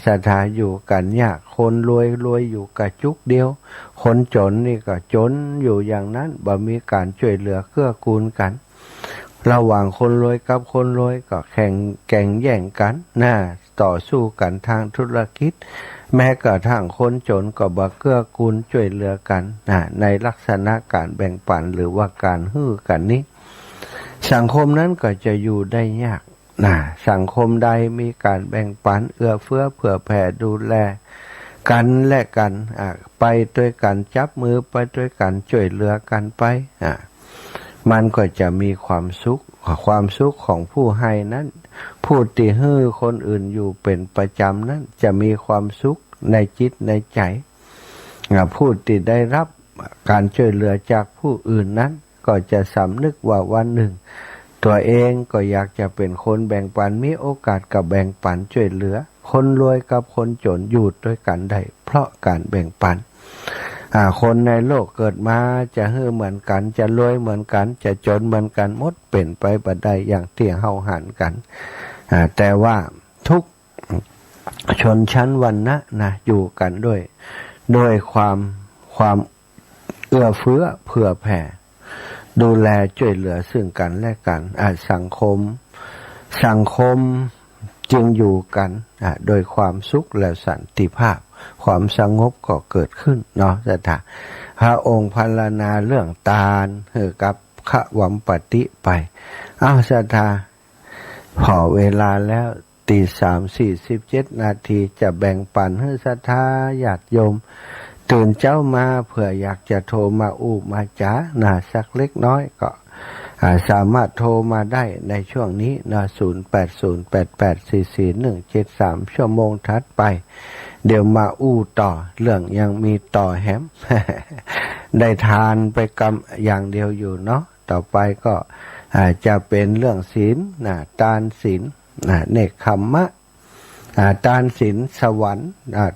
ศรัทธาอยู่กันยากคนรวยอยู่กับจุกเดียวคนจนนี่ก็จนอยู่อย่างนั้นบ่มีการช่วยเหลือเกื้อกูลกันระหว่างคนรวยกับคนรวยก็แข่งแย่งกันต่อสู้กันทางธุรกิจแม้กระทั่งคนจนก็บ่เกื้อกูลช่วยเหลือกันในลักษณะการแบ่งปันหรือว่าการฮื้อกันนี้สังคมนั้นก็จะอยู่ได้ยากสังคมใดมีการแบ่งปันเอื้อเฟื้อเผื่อแผ่ดูแลกันและกันไปด้วยกันจับมือไปด้วยกันช่วยเหลือกันไปมันก็จะมีความสุขของผู้ให้นั้นผู้ที่ให้คนอื่นอยู่เป็นประจำนั้นจะมีความสุขในจิตในใจผู้ที่ได้รับการช่วยเหลือจากผู้อื่นนั้นก็จะสำนึกว่าวันหนึ่งตัวเองก็อยากจะเป็นคนแบ่งปันมีโอกาสกับแบ่งปันช่วยเหลือคนรวยกับคนจนอยู่ด้วยกันได้เพราะการแบ่งปันคนในโลกเกิดมาจะให้เหมือนกันจะรวยเหมือนกันจะจนเหมือนกันหมดเป็นไปบ่ได้อย่างที่เฮาหันกันแต่ว่าทุกชนชั้นวรรณะอยู่กันด้วยความเอื้อเฟื้อเผื่อแผ่ดูแลช่วยเหลือซึ่งกันและกันสังคมจึงอยู่กันโดยความสุขและสันติภาพความสงบก็เกิดขึ้นเนาะศรัทธาพระองค์พรรณนาเรื่องทานกับขวัมปติไปศรัทธาพอเวลาแล้ว 3:47 นาทีจะแบ่งปันให้ศรัทธาญาติโยมตื่นเจ้ามาเผื่ออยากจะโทรมามาจ๋าสักเล็กน้อยก็สามารถโทรมาได้ในช่วงนี้0808844173ชั่วโมงถัดไปเดี๋ยวมาต่อเรื่องยังมีต่อแฮม ได้ทานไปกำอย่างเดียวอยู่เนาะต่อไปก็ จะเป็นเรื่องศีลทานศีลเนกขัมมะทานศีลสวรรค์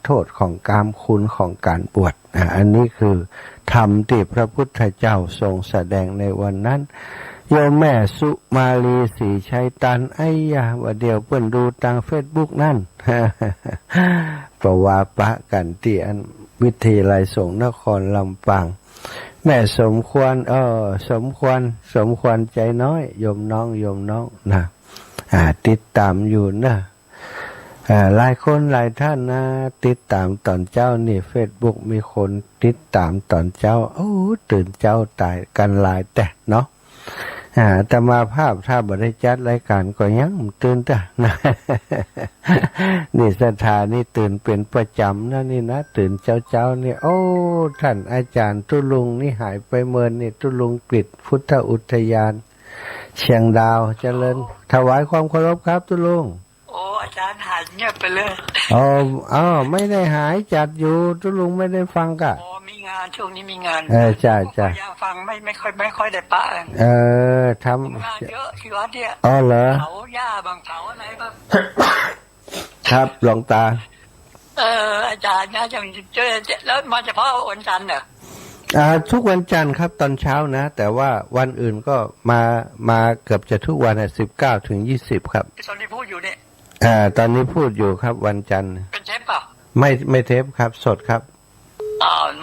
โทษของกามคุณของการบวชอันนี้คือธรรมที่พระพุทธเจ้าทรงแสดงในวันนั้นโยมแม่สุมาลีศรีชัยตันไอ้ยาว่าเดี๋ยวเพิ่นดูทางเฟซบุ๊กนั่น ประวาปะกันที่อันวิทยาลัยสงฆ์นครลำปางแม่สมควรสมควรใจน้อยโยมน้องนะติดตามอยู่นะหลายคนหลายท่านนะติดตามตอนเจ้านี่เฟซบุ๊กมีคนติดตามตอนเจ้าตื่นเจ้าตายกันหลายแต่เนาะแต่มาภาพถ้าบ่ได้จัดรายการก็ยังตื่นแต่นะ นี่สถานี่ตื่นเป็นประจำนะนี่นะตื่นเจ้านี่โอ้ท่านอาจารย์ตุลุงนี่หายไปเมินนี่ตุลุงกฤษพุทธอุทยานเชียงดาวเจริญถวายความเคารพครับตุลุงโอ้อาจารย์หายเงียบไปเลยไม่ได้หายจัดอยู่ตุลุงไม่ได้ฟังกะมีงานช่วงนี้มีงานจ้าอยากฟังไม่ค่อยได้ปะทำงานเยอะที่วัดเนี่ยเหรอเผาหญ้าบางเผาอะไรบ้าง ครับหลวงตาอาจารย์นะยังเจอแล้วมาเฉพาะวันจันทร์เหรอทุกวันจันทร์ครับตอนเช้านะแต่ว่าวันอื่นก็มาเกือบจะทุกวัน19 ถึง 20ครับตอนนี้พูดอยู่เนี่ยตอนนี้พูดอยู่ครับวันจันทร์เป็นเทปเปล่าไม่เทปครับสดครับ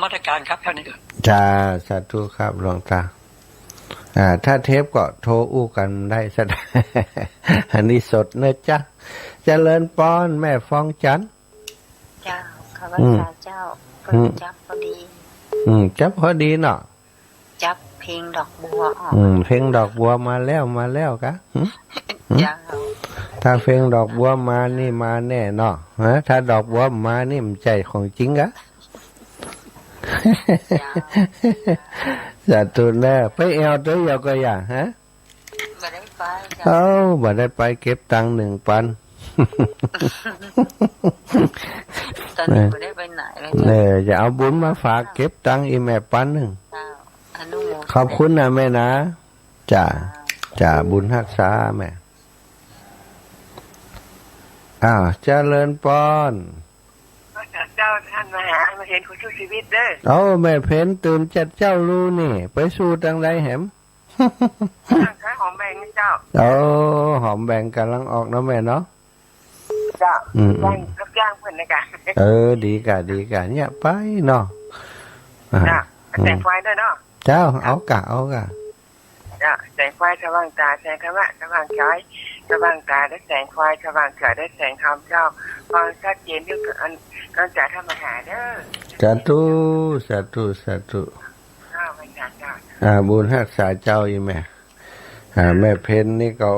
มาตรการครับเท่านี้ก่อนจ้าสาธุครับหลวงตาถ้าเทปก็โทรอู้กันได้สัก อันนี้สดเนอะจ้ะเจริญปอนแม่ฟองจันเจ้าข้าพเจ้าเพิ่งจับพอดีจับพอดีเนาะจับเพลงดอกบัวเพลงดอกบัวมาแล้วกะจ้าถ้าเพลงดอกบัวมานี่มาแน่เนาะถ้าดอกบัวมานี่มันใจของจริงกะจะตุนแล้วไปแอวตัวเดียวก็อย่าฮะบ่ได้ไปบ่ได้ไปเก็บตังค์ 1,000ตอนนี้บ่ได้ไปไหนเลยจะเอาบุญมาฝากเก็บตังค์อีแม่1,000ขอบคุณนะแม่นะจ้าบุญรักษาแม่เจริญปอนเจ้าท่านมาหามาเห็นคุณสู้ชีวิตเด้อแม่เพ้นตื่นจัดเจ้ารู้นี่ไปสู้ตังใดแหมขายหอมแบงนี่เจ้าหอมแบงกำลังออกเนาะแม่เนาะเจ้ารับจ้างเพิ่นนะกะดีกะเนี่ยไปเนาะจ้าแสงไฟด้วยเนาะเจ้าเอากะจ้าแสงไฟสว่างตาแสงธรรมะสว่างใจสว่างตาได้แสงไฟสว่างเกิดได้แสงธรรมเจ้าฟังชัดเจนที่การจ่ายธรรมหาเด้อสาธุบุญรักษาเจ้าอีแม่แม่เพนนี่ก็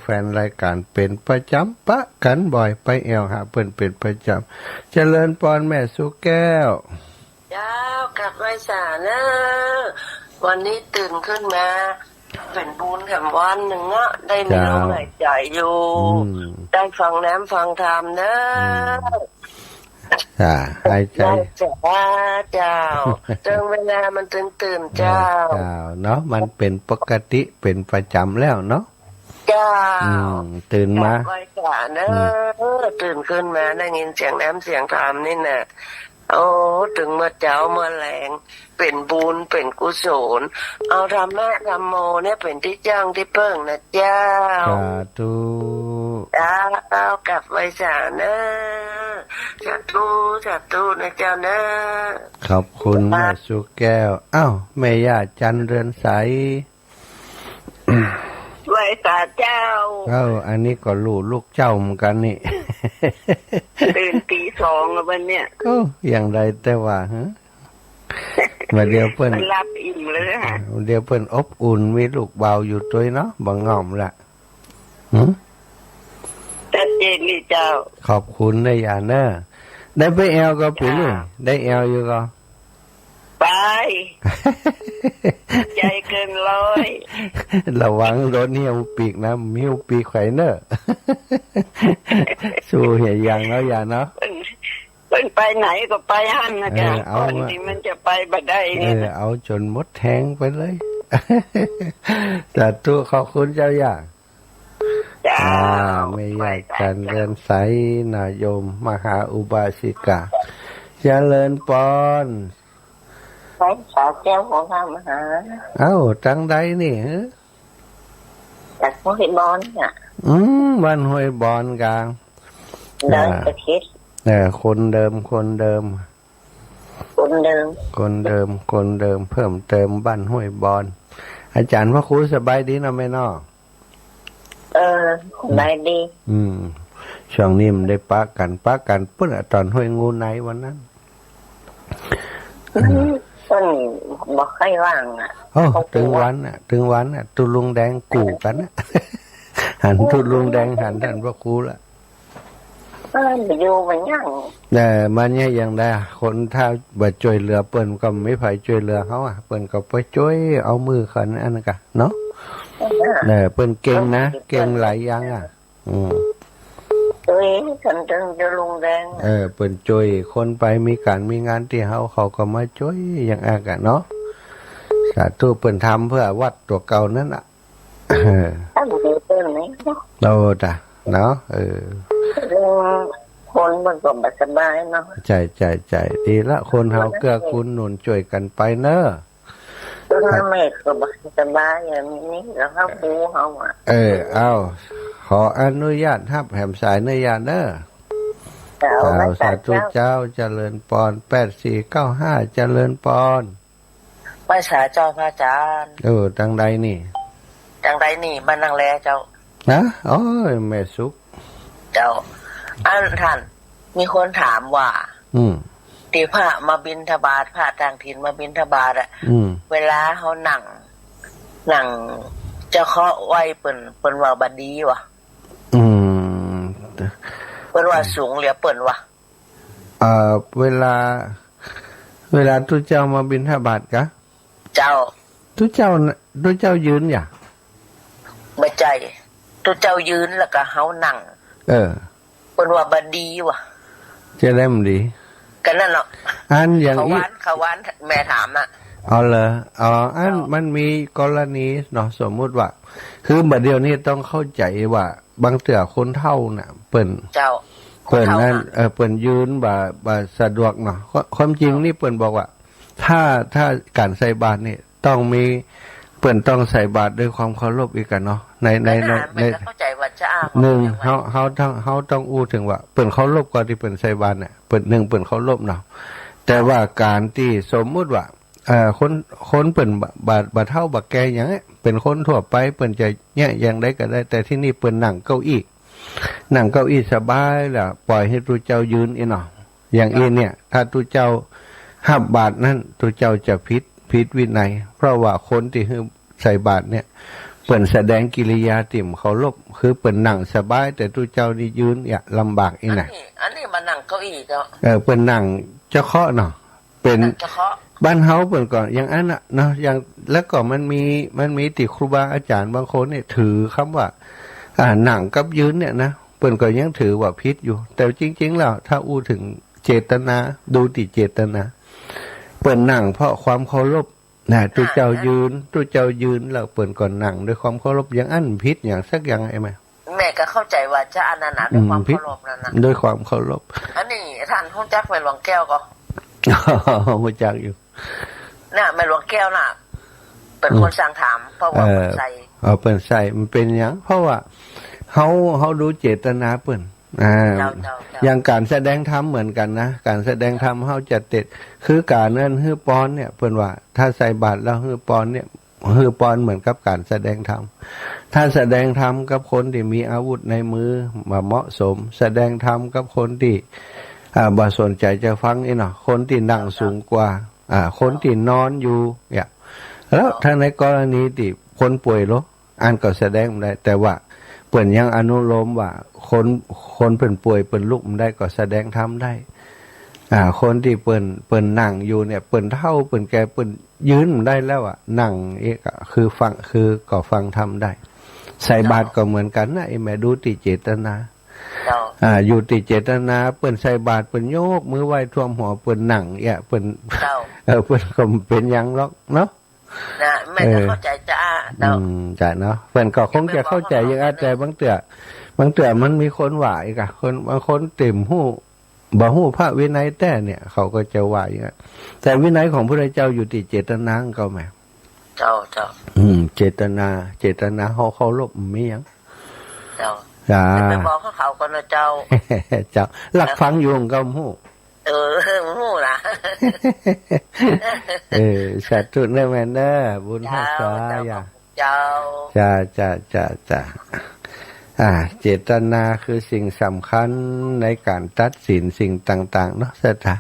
แฟนรายการเป็นประจำปะกันบ่อยไปแอวหาเพิ่นเป็นประจำเจริญปอนแม่สุแก้วเจ้ากลับไว้สานะวันนี้ตื่นขึ้นมาเป็นบุญแถมวันหนึ่งได้มีลมหายใจอยู่ได้ฟังน้ำฟังธรรมนะหายใจเจ้าจนเวลามันตื่นเจ้าเนาะมันเป็นปกติเป็นประจำแล้วเนาะเจ้าตื่นมาไว้ก่อนนะตื่นขึ้นมาได้ยินเสียงน้ำเสียงธรรมนี่น่ะถึงเมื่อเจ้าเมื่อแรงเป็นบุญเป็นกุศลเอาธรรมะธรรมโมเนี่ยเป็นที่จ้างที่เพิ่งนะเจ้าสาธุกลับไว้สานะสาธุนะเจ้านะขอบคุณแม่สุแก้วแม่ย่าจันเรือนใสไว้ตาเจ้าอันนี้ก็ลูกเจ้าเหมือนกันนี่ตื่นตี 2วันเนี้ยอย่างไรแต่ว่ามาเดียวเพิ่นรับอิ่มเลยฮะเดียวเพิ่นอบอุ่นมีลูกเบาอยู่ตัวเนาะบ่งอมละชัดเจนนี่เจ้าขอบคุณนะอย่าเนอะได้ไปแอลก็ปีนี่ได้แอลอยู่ก็ไปใจเกินร้อยระวังรถเหี่ยวปีกนะหิ้วปีกไข่เนอะสู้เหี่ยยังแล้วอย่าเนาะเป็นไปไหนก็ไปหั่นนะจ๊ะก่อนที่มันจะไปบัดได้เอาจนมดแทงไปเลย สาธุขอบคุณเจ้าอย่าง จ้า ไม่อยากจันเริญใสนายมมหาอุบาสิกาเจริญปอน ไปสาวแก้วของข้ามหา เอ้าจังใดนี่ฮะ จากมหิบอลเนี่ย บ้านห้วยบอนกลาง เดินไปคิด คนเดิม คนเดิม คนเดิมเพิ่มเติมบ้านห้วยบอนอาจารย์พระครูสบายดีนะแม่นอ สบายดี ช่วงนี้มันได้ปะกันเพื่อนตอนห้วยงูไหนวันนั้น ต้นบอกให้ว่างอ่ะ โอ้ถึงวันตุลุงแดงกู่กันนะ หันตุลุงแดงหันท่านพระครูละ ไปอยู่มันยัง มันเนี่ยยังได้คนถ้าบ่ช่วยเหลือเปิ้นก็ไม่ไผช่วยเหลือเขาเปิ้นก็ไปช่วยเอามือขันอันนั้นกะเนาะเปิ้นเก่งนะเก่งหลายอย่างตัวเองฉันจะลุงแดง เปิ้นช่วยคนไปมีการมีงานที่เขาก็มาช่วยอย่างอากะเนาะสาธุเปิ้นทำเพื่อวัดตัวเก่านั่นอ่ะถ้ามันอยู่เปิ้นไหม โตจ้ะเนาะคนมันก็แบบสบายเนาะใจดีละคนเฮาเกื้อกูลหนุนช่วยกันไปเนอะถ้าไม่ก็แบบสบายอย่างนี้แล้วเขาปูเขาอ่ะเอาขออนุญาตทับแหมสายเนื้อยาเนอะสาธุเจ้าเจริญปอน8495เจริญปอนภาษาเจ้าพระอาจารย์จังใดนี่มานั่งแลเจ้านะโอ้ยแม่สุกเจ้าท่านมีคนถามว่าตีพระมาบิณฑบาตพระต่างถิ่นมาบิณฑบาตเวลาเขานั่งจะเคาะไว้เปิ่นว่าบัดดีวะเปิ่นว่าสูงเหลือเปิ่นวะเวลาทุกเจ้ามาบิณฑบาตกะเจ้าทุกเจ้ายืนอย่าไม่ใจทุกเจ้ายืนแล้วก็เฮานั่งเปิ่นว่าบัดดีวะจะได้มันดีกันนั่นเนาะอันอย่างนี้เขาวานแม่ถามน่ะเอาเลยอันมันมีกรณีเนาะสมมุติว่าคือบัดเดียวนี้ต้องเข้าใจว่าบางเถื่อคนเฒ่าน่ะเปิ้นนั่นเปิ้นยืนบ่สะดวกเนาะความจริงนี่เปิ้นบอกว่าถ้าการใส่บาตรนี่ต้องมีเปิ้นต้องใส่บาตรด้วยความเคารพอีกกันเนาะในเข้าใจว่าจะเฮาต้องอู้ถึงว่าเปิ้นเคารพก่อนที่เปิ้นใส่บาตรเนี่ยเปิ้นเปิ้นเคารพเนาะแต่ว่าการที่สมมุติว่าคนเปิ้นบ่เฒ่าบ่แก่หยังเป็นคนทั่วไปเปิ้นจะแยะอย่างใดก็ได้แต่ที่นี่เปิ้นนั่งเก้าอี้สบายล่ะปล่อยให้ตุเจ้ายืนอีเนาะอย่างอีเนี่ยถ้าตุเจ้าหับบาตรนั้นตุเจ้าจะผิดวินัยเพราะว่าคนที่ใส่บาตรเนี่ยเปิ้นแสดงกิริยาติ่มเคารพคือเปิ้นนั่งสบายแต่ตุเจ้านี่ยืนอย่าลำบากอีน่ะอันนี้มานั่งเก้าอี้เจ้าเปิ้นนั่งจะเคาะเนาะเป็นบ้านเฮาเปิ้นก่อนอย่างอันน่ะเนาะอย่างแล้วก็มันมีติครูบาอาจารย์บางคนเนี่ยถือคำว่านั่งกับยืนเนี่ยนะเปิ้นก็ยังถือว่าผิดอยู่แต่จริงๆแล้วถ้าอู้ถึงเจตนาดูติเจตนาเปิ้นนั่งเพราะความเคารพนะตุเจ้ายืนแล้วเปิ้นก่อนนั่งด้วยความเคารพอย่างอันผิดอย่างสักอย่างไอ้มั้ยแม่ก็เข้าใจว่าจะอันนั้นน่ะด้วยความเคารพนั่นน่ะด้วยความเคารพอันนี้ท่านฮู้จักแม่หลวงแก้วก็ฮู้จักอยู่น่ะแม่หลวงแก้วน่ะเป็นคนสั่งถามเพราะว่าใส่เปิ้นใส่มันเป็นหยังเพราะว่าเฮาดูเจตนาเปิ้นอย่างการแสดงธรรมเหมือนกันนะการแสดงธรรมเฮาจะเต็ดคือการนั้นฮื้อปอนเนี่ยเปิ้นว่าถ้าใส่บาตรแล้วฮื้อปอนเนี่ยฮื้อปอนเหมือนกับการแสดงธรรมถ้าแสดงธรรมกับคนที่มีอาวุธในมือมาเหมาะสมแสดงธรรมกับคนที่บ่สนใจจะฟังนี่เนาะคนที่นั่งสูงกว่าคนที่นอนอยู่เนี่ยแล้วถ้าในกรณีที่คนป่วยโรคอันก็แสดงได้แต่ว่าเปิ้นยังอนุโลมว่าคนเปิ้นป่วยเปิ้นลุกได้ก็แสดงธรรมได้คนที่เปิ้นนั่งอยู่เนี่ยเปิ้นเฒ่าเปิ้นแก่เปิ้นยืนได้แล้วนั่งเอกคือฟังคือก็ฟังธรรมได้ใส่บาตรก็เหมือนกันนะไอ้แม่ดูติเจตนาอยู่ติเจตนาเปิ้นใส่บาตรเปิ้นโยกมือไหว้ท่วมหัวเปิ้นนั่งเปิ้นเปิ้นก็เป็นหยังหรอกเนาะ นะแม่จะเข้าใจจ้า จ้ะเนาะเพื่อนก็คงจะเข้าใจอย่างอาจแต่บางเตือมันมีคนว่าอีกอะคนบางคนติ่มหู้บ่หู้พระวินัยแต่เนี่ย เขาก็จะว่าอย่างนั้นแต่วินัยของพระเจ้าอยู่ที่เจตนาของเขาแหมเจ้าเจตนาเขาลบมีหยังเจ้าไปบอกเขาก่อนนะเจ้าเจ้าหลักฟังอยู่ของเขาหู้หู้ล่ะสาธุนะแม่เด้อบุญรักษาอย่าเจ้าจ้าเจตนาคือสิ่งสำคัญในการตัดสินสิ่งต่างๆเนาะสัทธา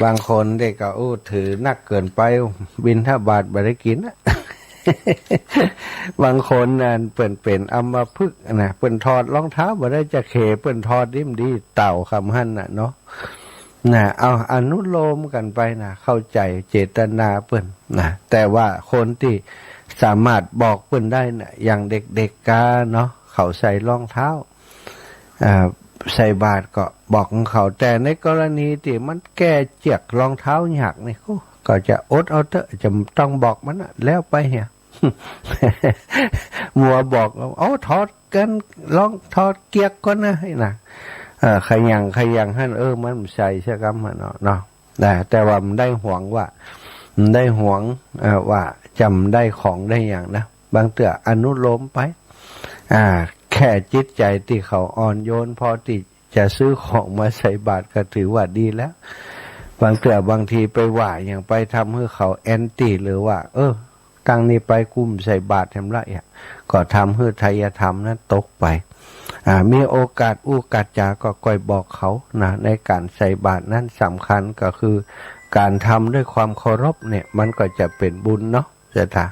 บางคนเด็กก็ถือนักเกินไปบิณฑบาตบ่ได้กินบางคนนั่นเปิ่นเป็นอัมพฤกษ์นะเปิ่นถอดรองเท้าบ่ได้จะเขเปิ่นถอดดิ้มดีเต่าคำหั่นน่ะเนาะเอาอนุโลมกันไปนะเข้าใจเจตนาเปิ่นนะแต่ว่าคนที่สามารถบอกเปิ่นได้นะอย่างเด็กๆกาเนาะเขาใส่รองเท้าใส่บาตรก็บอกเขาแต่ในกรณีที่มันแก้เจียกรองเท้าหยักนี่ก็จะอดเอาเถอะจะต้องบอกมันนะแล้วไปเหี่ย มัวบอกถอดกันลองถอดเกียกก่อนนะให้นะขยังให้มันใส่ใช่กำเนาะแต่ว่ามันได้ห่วงว่าจำได้ของได้อย่างนะบางเตืออนุโลมไปแค่จิตใจที่เขาอ่อนโยนพอที่จะซื้อของมาใส่บาตรก็ถือว่าดีแล้วบางเตือบางทีไปว่าอย่างไปทำให้เขาแอนตี้หรือว่าตั้งนี้ไปกุมใส่บาตรทำไรก็ทำให้ไทยธรรมนั้นตกไปมีโอกาสจาก็ก่อยบอกเขานะในการใส่บาตรนั้นสำคัญก็คือการทำด้วยความเคารพเนี่ยมันก็จะเป็นบุญเนาะจะถา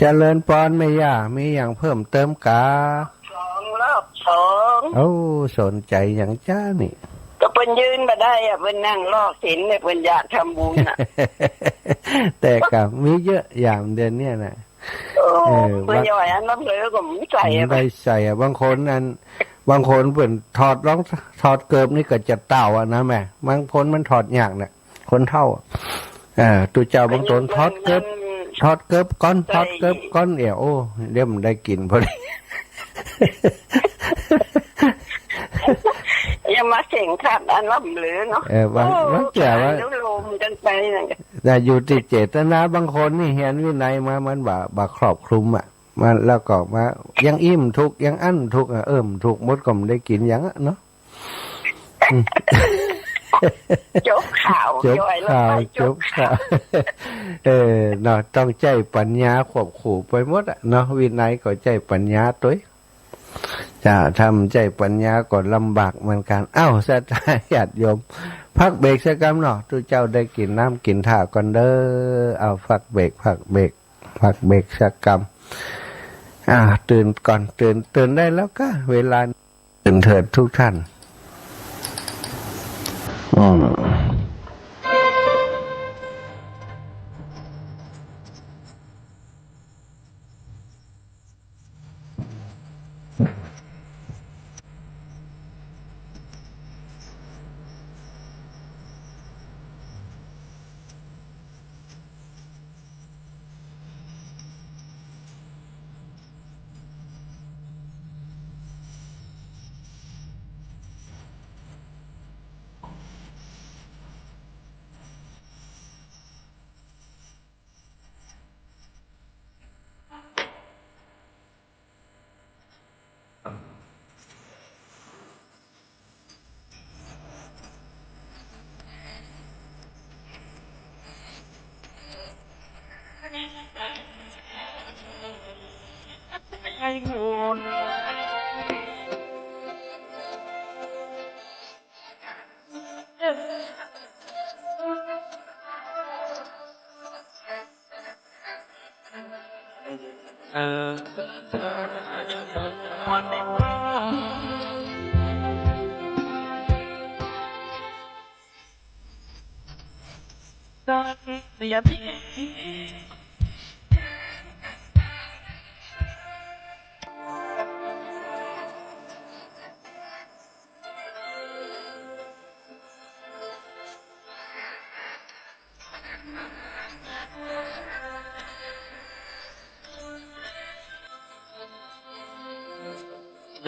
เจริญพรไม่ยากมีอย่างเพิ่มเติมการอบสองสนใจอย่างจ้านี่ก็เป็นยืนมาได้เป็นนั่งลอกศีลเนี่ยเป็นอยากทำบุญแต่กับมีเยอะอย่างเดือนเนี่ยนะเป็นย่อยอันน้ำเหลือก็ไม่ใส่ไม่ใส่บางคนเปิ่นถอดเกิบนี่ก็จะเต่านะแม่บางคนมันถอดยากเนี่ยคนเท่าตัวเจ้าบางตนถอดเกิบก้อนเดี๋ยวมันได้กินพอดียังมาเสียงขาดอันล่ำเหลือเนาะบางเจ้าว่าลมกันไปแต่อยู่ที่เจตนาบางคนนี่เห็นวินัยมามันบ่ครอบคลุมมันแล้วก็มายังอิ่มทุกยังอั้นทุกทุกมดก็ไม่ได้กินอย่างเนาะจบข่าวเนาะต้องใจปัญญาควบคู่ไปหมดเนาะวินัยก็ใจปัญญาตัวจะทำใจปัญญาก็ลำบากเหมือนกันสัตย์ญาติโยมพักเบรกสักคำเนาะทุกเจ้าได้กินน้ำกินท่าก่อนเด้อพักเบรกสักคำตื่นก่อนตื่นได้แล้วก็เวลาตื่นเถิดทุกท่าน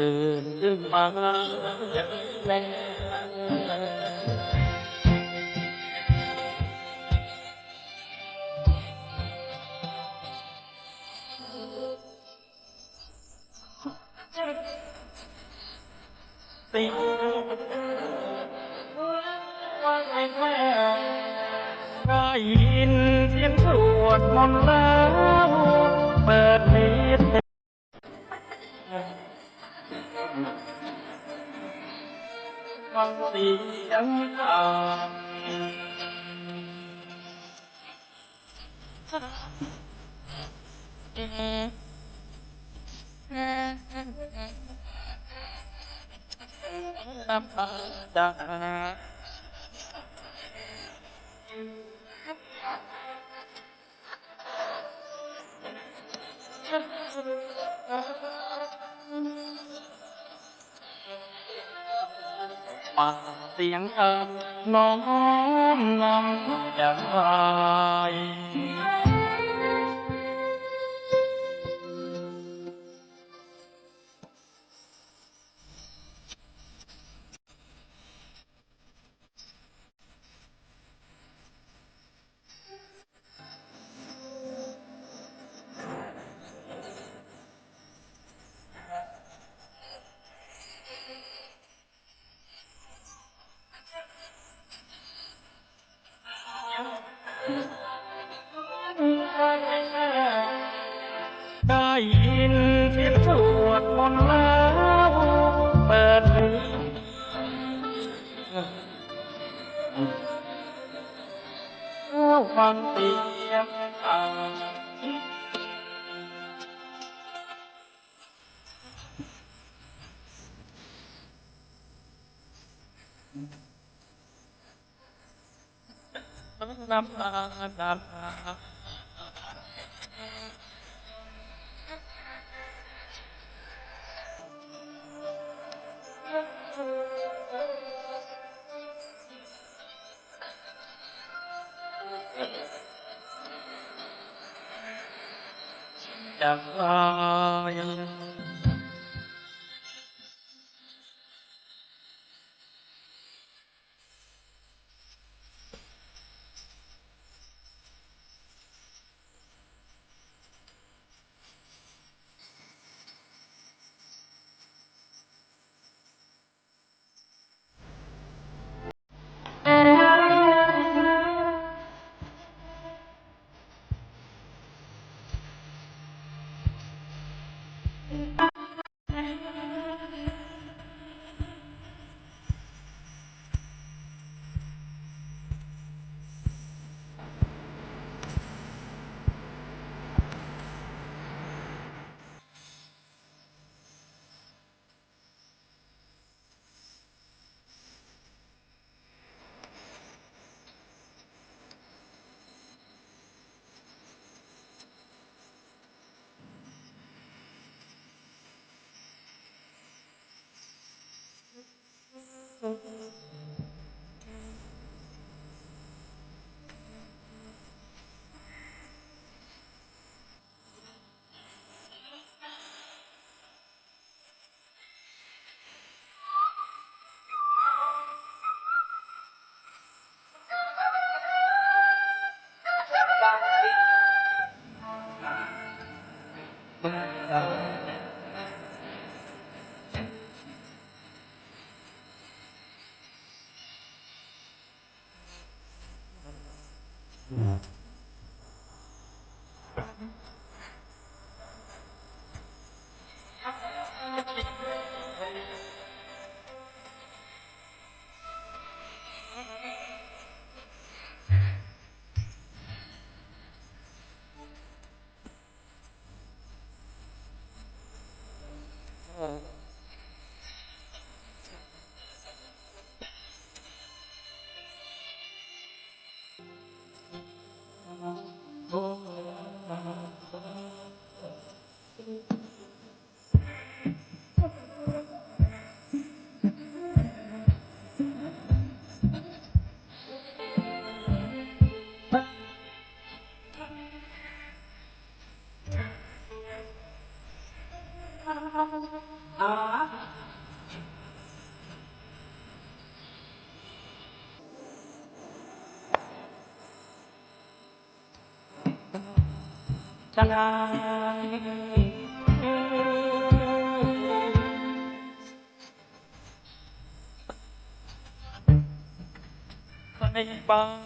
ตื่นขึ้นมาแล้เสียงว่าไงแม่ได้ยินเสียงสวดมนต์แล้วเปิดเทศฟังเสียงอ่น้ำตาจาก มาเสียงน้อมนำอย่างไรได้ยินเสียงสวดมนต์แล้วเปิดหูฟังเสียงน้ำตาดับจากลาย จังในบ้าน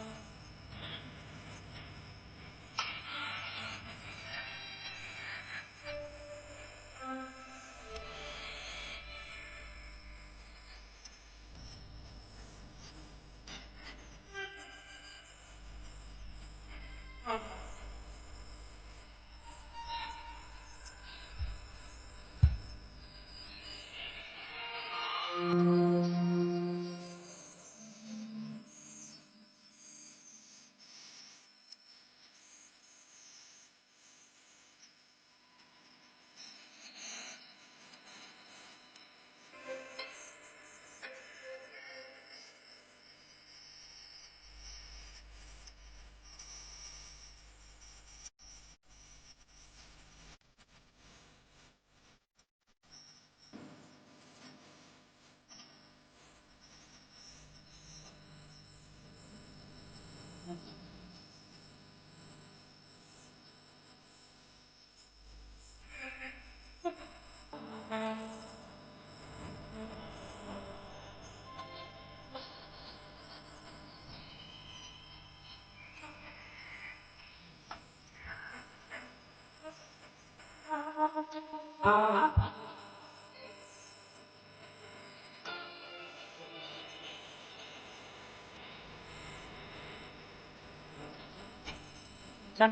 จัง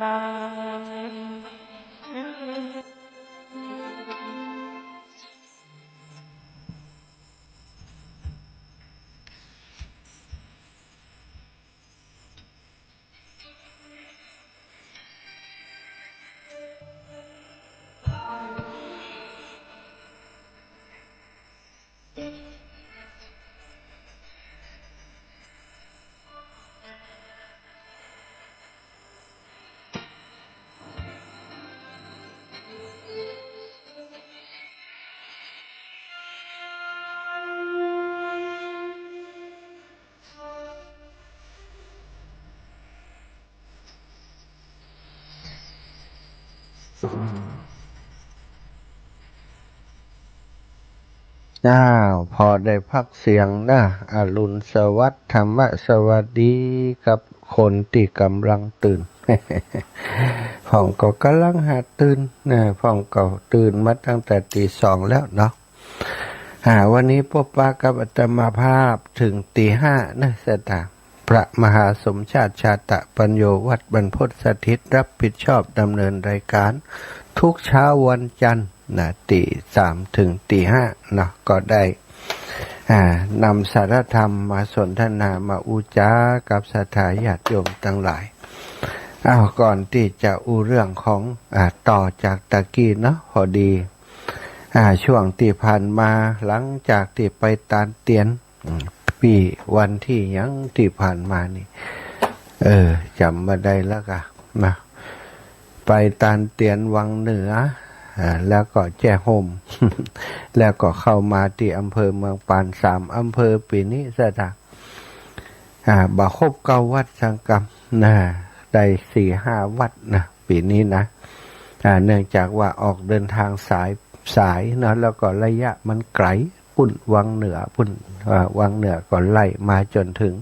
อ้าวพอได้พักเสียงนะอรุณสวัสดิ์ธรรมะสวัสดีกับคนที่กำลังตื่น พ่องก็กำลังหาตื่นนะพ่องก็ตื่นมาตั้งแต่ตี 2แล้วเนาะวันนี้พบปะกับอาตมาภาพถึงตี 5นะสตางค์พระมหาสมชาติชาตะปัญโยวัดบรรพตสถิตรับผิดชอบดำเนินรายการทุกเช้าวันจันทร์นะตี 3ถึงตี 5เนาะก็ได้นำสารธรรมมาสนทนามาอุจากับศรัทธาญาติโยมทั้งหลายก่อนที่จะอูเรื่องของต่อจากตะกี้เนาะพอดีช่วงที่ผ่านมาหลังจากที่ไปตานเตียนปีวันที่ยังที่ผ่านมานี่จำมาได้แล้วกะนะไปตานเตียนวังเหนือแล้วก็แจ้ห่ม แล้วก็เข้ามาที่อำเภอเมืองปาน3อำเภอปีนี้ซะจ้ะบ่ครบ9วัดสังกัมนะได้ 4-5 วัดนะปีนี้นะเนื่องจากว่าออกเดินทางสายเนาะแล้วก็ระยะมันไกลปุ่นวังเหนือปุ่นวังเหนือก็ไล่มาจนถึง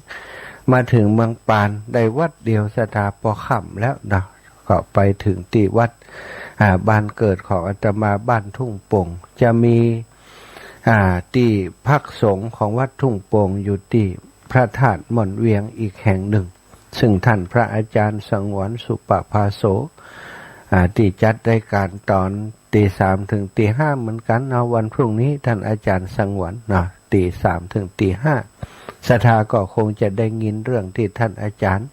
มาถึงเมืองปานได้วัดเดียวสถาปอค่ำแล้วนะก็ไปถึงที่วัดบ้านเกิดของอาตมาบ้านทุ่งโป่งจะมีที่พักสงฆ์ของวัดทุ่งโป่งอยู่ที่พระธาตุหม่อนเวียงอีกแห่งหนึ่งซึ่งท่านพระอาจารย์สังวรสุปภาโสที่จัดรายการตอนตี 3ถึงตี 5เหมือนกันเอาวันพรุ่งนี้ท่านอาจารย์สังวรนะตี 3ถึงตี 5ศรัทธาก็คงจะได้ยินเรื่องที่ท่านอาจารย์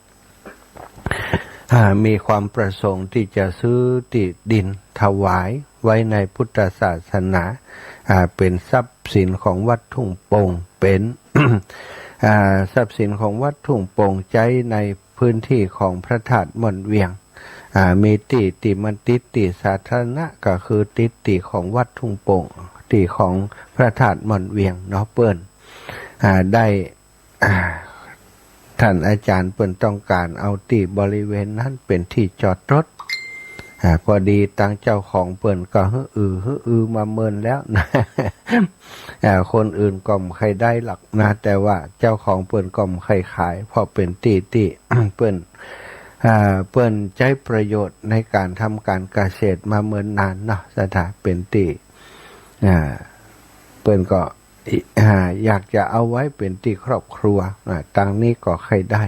มีความประสงค์ที่จะซื้อที่ดินถวายไว้ในพุทธศาสนาเป็นทรัพย์สินของวัดทุ่งโป่งเป็น ทรัพย์สินของวัดทุ่งโป่งใจในพื้นที่ของพระธาตุหม่อนเวียงมีติมันติสาธารณะก็คือติของวัดทุ่งโป่งติของพระธาตุหม่อนเวียงเนาะเปิ้นได้ท่านอาจารย์เปิ้นต้องการเอาที่บริเวณนั้นเป็นที่จอดรถ พอดีตั้งเจ้าของเปิ่นก็ฮือมาเมินแล้วนะ คนอื่นก็ไม่ใครได้หลักนะแต่ว่าเจ้าของเปิ่นก็ไม่ใครขายเพราะเป็นตี เปิ่นเปิ้นใช้ประโยชน์ในการทำการเกษตรมาเมินนานเนาะสถาเป็นตีเปิ้นก็อยากจะเอาไว้เป็นตีครอบครัวตังนี้ก็ใครได้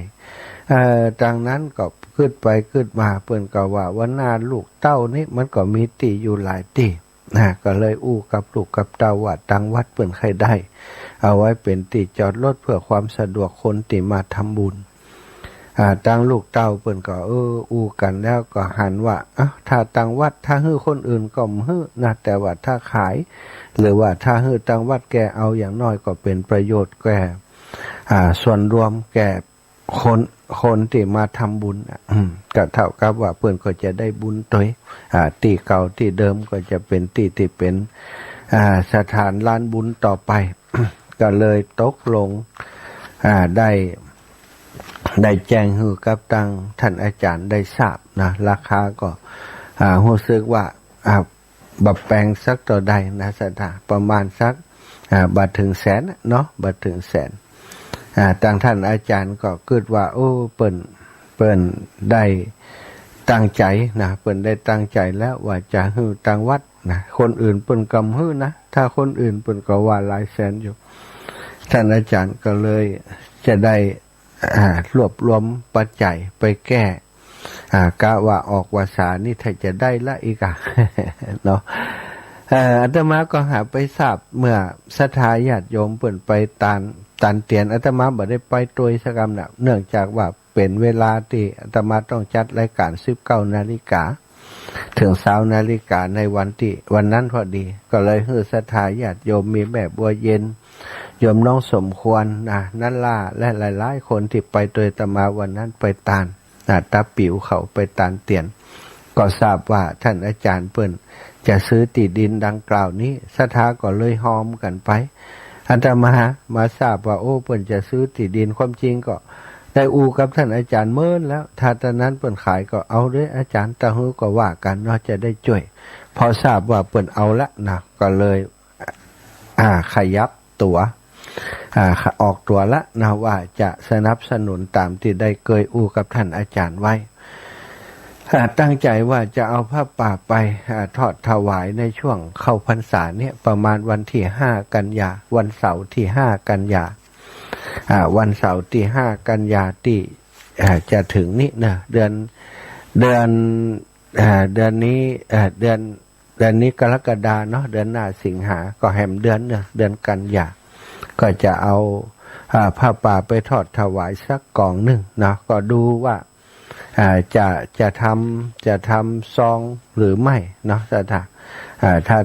ดังนั้นก็ขึ้นไปขึ้นมาเปิ้นก็ว่าวันหน้าลูกเต้านี่มันก็มีตีอยู่หลายตีก็เลยอู้กับลูกกับเต้าว่าตังวัดเปิ้นใครได้เอาไว้เป็นตีจอดรถเพื่อความสะดวกคนที่มาทำบุญตังลูกเต้าเปิ้นก็อู้กันแล้วก็หันว่าถ้าตังวัดถ้าฮื้อคนอื่นก็ฮื้อนะแต่ว่าถ้าขายหรือว่าถ้าฮื้อตังวัดแกเอาอย่างน้อยก็เป็นประโยชน์แก่ส่วนรวมแก่คนที่มาทำบุญก็เท่ากับว่าเพื่อนก็จะได้บุญตัวที่เก่าที่เดิมก็จะเป็นที่เป็นสถานลานบุญต่อไป ก็เลยตกลงได้แจ้งให้กับทางท่านอาจารย์ได้ทราบนะราคาก็รู้สึกว่าบับแปลงสักต่อใดนะสถาประมาณสักบาทถึงแสนเนาะบาทถึงแสนทางท่านอาจารย์ก็คิดว่าเปิ้นได้ตั้งใจนะเปิ้นได้ตั้งใจแล้วว่าจะฮื้อตังวัดนะคนอื่นเปิ้นกำฮื้อนะถ้าคนอื่นเปิ้นก็ว่าหลายแสนอยู่ท่านอาจารย์ก็เลยจะได้รวบรวมปัจจัยไปแก้กะว่าออกวาสานี่ถ้าจะได้ละอีกเนาะอาตมาก็หาไปทราบเมื่อศรัทธาญาติโยมเปิ้นไปตันเตียนอาตมาบ่ได้ไปโดยสกรรมน่ะเนื่องจากว่าเป็นเวลาที่อาตมาต้องจัดรายการ 19 นาฬิกาถึง20 นาฬิกาในวันนั้นพอดีก็เลยให้ศรัทธาญาติโยมมีแม่บัวเย็นโยมน้องสมควรนั่นล่าและหลายๆคนที่ไปโดยอาตมาวันนั้นไปตานตาปิ๋วเขาไปตานเตียนก็ทราบว่าท่านอาจารย์เปิ้นจะซื้อที่ดินดังกล่าวนี้ศรัทธาก็เลยหอมกันไปอาตมาทราบว่าเปิ้นจะซื้อที่ดินความจริงก็ได้อูกับท่านอาจารย์เมินแล้วถ้าตอนนั้นเปิ้นขายก็เอาด้วยอาจารย์ตะฮือก็ว่ากันเนาะจะได้ช่วยพอทราบว่าเปิ้นเอาละนะก็เลยขยับตัวออกตัวละนะว่าจะสนับสนุนตามที่ได้เคยอู้กับท่านอาจารย์ไว้ตั้งใจว่าจะเอาผ้าป่าไปทอดถวายในช่วงเข้าพรรษาเนี่ยประมาณวันที่5 กันยาวันเสาร์ที่5 กันยาวันเสาร์ที่5 กันยาที่จะถึงนี้นะเดือนนี้กรกฎาเนาะเดือนหน้าสิงหาก็แหมเดือนกันยาก็จะเอาผ้าป่าไปทอดถวายสักกองหนึ่งนะก็ดูว่าจะทำซองหรือไม่เนาะถ้า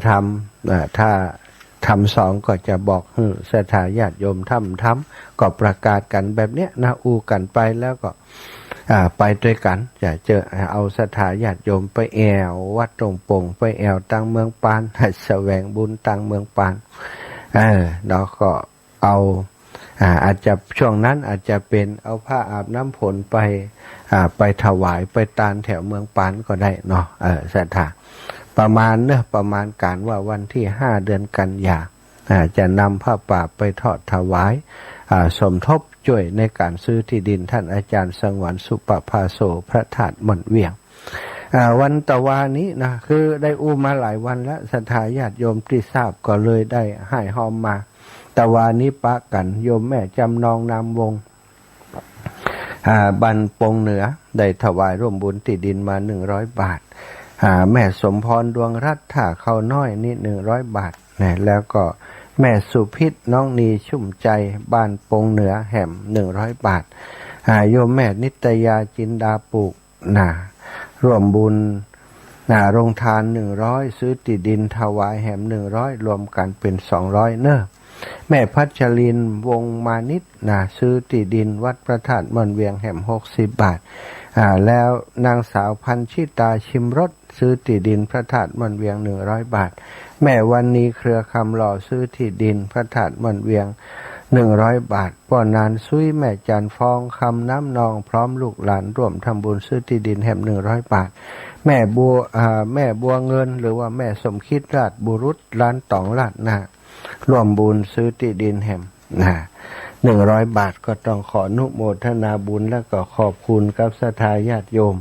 ทำซองก็จะบอกศรัทธาญาติโยมทำก็ประกาศกันแบบเนี้ยนะอู้กันไปแล้วก็ไปด้วยกันจะเอาศรัทธาญาติโยมไปแอววัดตรงปงไปแอวตังเมืองปานให้แสวงบุญตังเมืองปานแล้วก็เอาอาจจะช่วงนั้นอาจจะเป็นเอาผ้าอาบน้ำฝนไปถวายไปตานแถวเมืองปานก็ได้เนาะศรัทธาประมาณการว่าวันที่5 เดือนกันยาจะนำผ้าป่าไปทอดถวายสมทบช่วยในการซื้อที่ดินท่านอาจารย์สงวนสุปภาโสพระธาตุหม่อนเวียงวันตะวานี้นะคือได้อู้มาหลายวันแล้วศรัทธาญาติโยมที่ทราบก็เลยได้ให้หอมมาตะวานี้ปะกันโยมแม่จำนองนามวงบันปงเหนือได้ถวายร่วมบุญที่ดินมา100 บาทแม่สมพรดวงรัตน์ท่าเขาน้อยนี่100 บาทนะแล้วก็แม่สุพิษน้องนีชุ่มใจบ้านปงเหนือแหม100 บาทโยมแม่นิตยาจินดาปุกร่วมบุญโรงทาน100ซื้อที่ดินถวายแหม100รวมกันเป็น200เนอะแม่พัชรินวงมานิตซื้อที่ดินวัดพระธาตุม่อนเวียงแหม60 บาทแล้วนางสาวพันชิตาชิมรสซื้อที่ดินพระธาตุม่อนเวียง100 บาทแม่วันนี้เครือคำหล่อซื้อที่ดินพระธาตุม่อนเวียง 100 บาทป้อนานซุยแม่จันฟองคำน้ำนองพร้อมลูกหลานร่วมทำบุญซื้อที่ดินแห่ม100 บาทแม่บัวเงินหรือว่าแม่สมคิดราชบุรุษร้านตองลาดนาร่วมบุญซื้อที่ดินแห่ม100 บาทก็ต้องขออนุโมทนาบุญแล้วก็ขอบคุณกับศรัทธาญาติโยม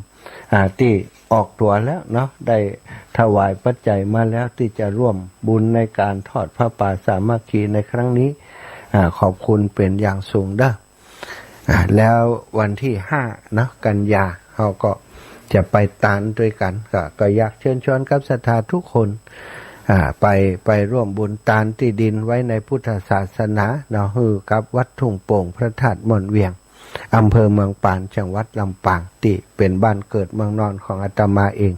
ที่ออกตัวแล้วเนาะได้ถวายปัจจัยมาแล้วที่จะร่วมบุญในการทอดพระป่าสามัคคีในครั้งนี้ขอบคุณเป็นอย่างสูงเด้อแล้ววันที่5นะกันยาเราก็จะไปตานด้วยกันก็อยากเชิญชวนกับศรัทธาทุกคนไปร่วมบุญตานที่ดินไว้ในพุทธศาสนาเนาะฮือกับวัดทุ่งโป่งพระธาตุม่อนเวียงอำเภอเมืองปานจังหวัดลำปางที่เป็นบ้านเกิดเมืองนอนของอาตมาเอง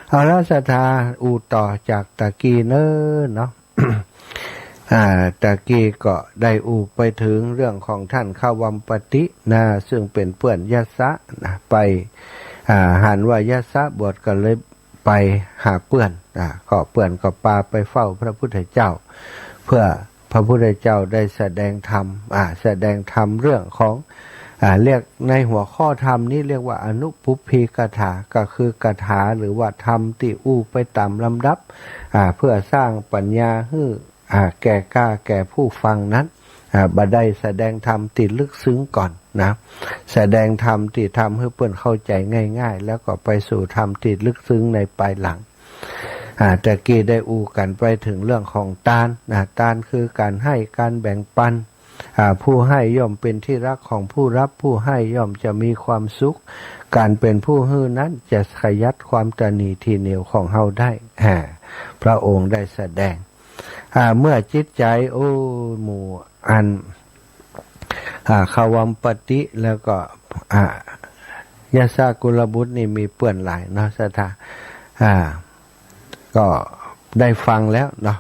เอาละศรัทธาอูต่อจากตะกี้เนาะ ตะกี้ก็ได้ไปถึงเรื่องของท่านข้าวัมปตินะซึ่งเป็นเปื่อนยะสะนะไปหันว่ายะสะบวชก็เลยไปหาเปื่อนก็เปื่อนก็ปาไปเฝ้าพระพุทธเจ้าเพื่อพระพุทธเจ้าได้แสดงธรรมแสดงธรรมเรื่องของเรียกในหัวข้อธรรมนี้เรียกว่าอนุปุพพีกถาก็คือกถาหรือว่าธรรมที่ไปตามลำดับเพื่อสร้างปัญญาให้แก่ผู้ฟังนั้นบ่ได้แสดงธรรมที่ลึกซึ้งก่อนนะแสดงธรรมที่ทำให้เพื่อนเข้าใจง่ายๆแล้วก็ไปสู่ธรรมที่ลึกซึ้งในภายหลังตะกี้ได้กันไปถึงเรื่องของทานทานคือการให้การแบ่งปันผู้ให้ย่อมเป็นที่รักของผู้รับผู้ให้ย่อมจะมีความสุขการเป็นผู้ให้นั้นจะขยัดความตณีทีเหนียวของเฮาได้พระองค์ได้แสดงเมื่อจิตใจหมู่อันขวัมปติแล้วก็ยะสากุลบุตรนี่มีเปื้อนหลายเนาะศรัทธาก็ได้ฟังแล้วเนาะ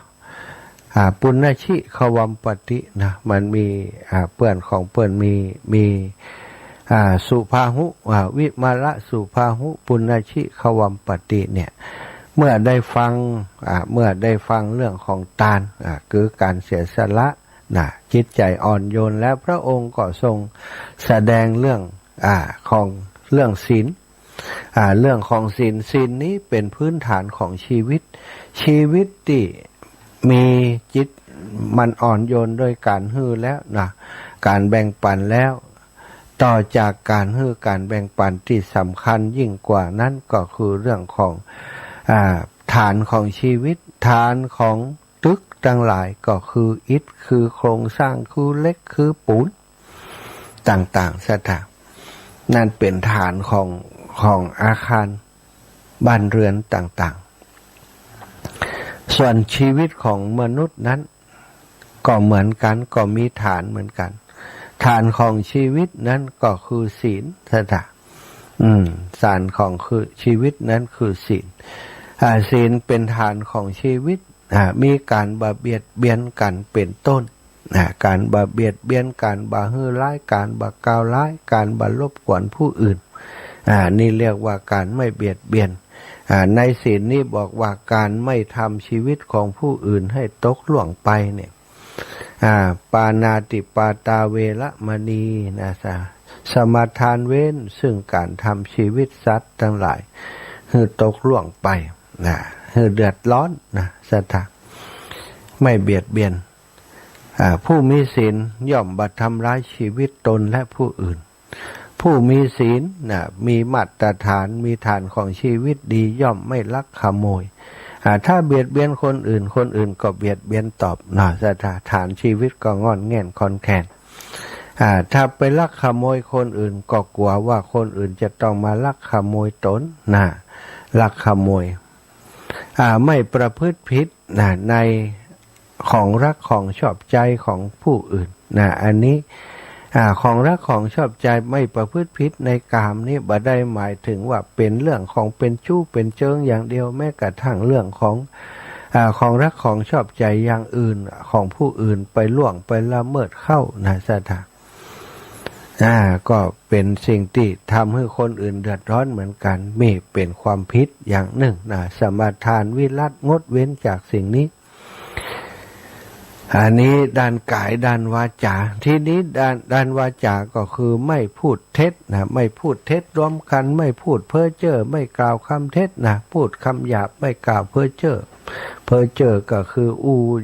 ปุณณชิขวัมปตินะมันมีเปื้อนของเปื้อนมีสุภาหุวิมาละสุภาหุปุณณชิขวัมปติเนี่ยเมื่อได้ฟังเรื่องของทานคือการเสียสละจิตใจอ่อนโยนแล้วพระองค์ก็ทรงแสดงเรื่องของเรื่องศีลเรื่องของศีลนี้เป็นพื้นฐานของชีวิตที่มีจิตมันอ่อนโยนด้วยการให้แล้วการแบ่งปันแล้วต่อจากการให้การแบ่งปันที่สำคัญยิ่งกว่านั้นก็คือเรื่องของฐานของชีวิตฐานของตึกทั้งหลายก็คืออิฐคือโครงสร้างคือเหล็กคือปูนต่างๆสถานนั่นเป็นฐานของอาคารบ้านเรือนต่างๆส่วนชีวิตของมนุษย์นั้นก็เหมือนกันก็มีฐานเหมือนกันฐานของชีวิตนั้นก็คือศีลสถานฐานของคือชีวิตนั้นคือศีลศีลเป็นฐานของชีวิตมีการเบียดเบียนกันเป็นต้นการเบียดเบียนการฮื้อร้ายการกล่าวร้ายการรบกวนผู้อื่นนี่เรียกว่าการไม่เบียดเบียนในศีลนี้บอกว่าการไม่ทำชีวิตของผู้อื่นให้ตกล่วงไปเนี่ยปานาติปาตาเวระมณีสมาทานเว้นซึ่งการทำชีวิตสัตว์ทั้งหลายให้ตกล่วงไปให้เดือดร้อนศรัทธาไม่เบียดเบียนผู้มีศีลย่อมบ่ทำร้ายชีวิตตนและผู้อื่นผู้มีศีลมีมาตรฐานมีฐานของชีวิตดีย่อมไม่ลักขโมยถ้าเบียดเบียนคนอื่นก็เบียดเบียนตอบศรัทธาฐานชีวิตก็งอนแง่นคอนแคนถ้าไปลักขโมยคนอื่นก็กลัวว่าคนอื่นจะต้องมาลักขโมยตนลักขโมยไม่ประพฤติผิดในของรักของชอบใจของผู้อื่นอันนี้ของรักของชอบใจไม่ประพฤติผิดในกามนี้บ่ได้หมายถึงว่าเป็นเรื่องของเป็นชู้เป็นเจิงอย่างเดียวแม้กระทั่งเรื่องของรักของชอบใจอย่างอื่นของผู้อื่นไปล่วงไปละเมิดเข้าศรัทธาก็เป็นสิ่งที่ทำให้คนอื่นเดือดร้อนเหมือนกันไม่เป็นความผิดอย่างหนึ่งสมาทานวิรัติงดเว้นจากสิ่งนี้ อันนี้ด้านกายด้านวาจาที่นี้ด้านวาจาก็คือไม่พูดเท็จนะไม่พูดเท็จร่วมกันไม่พูดเพ้อเจ้อไม่กล่าวคำเท็จนะพูดคำหยาบไม่กล่าวเพ้อเจ้อเพ้อเจ้อก็คือ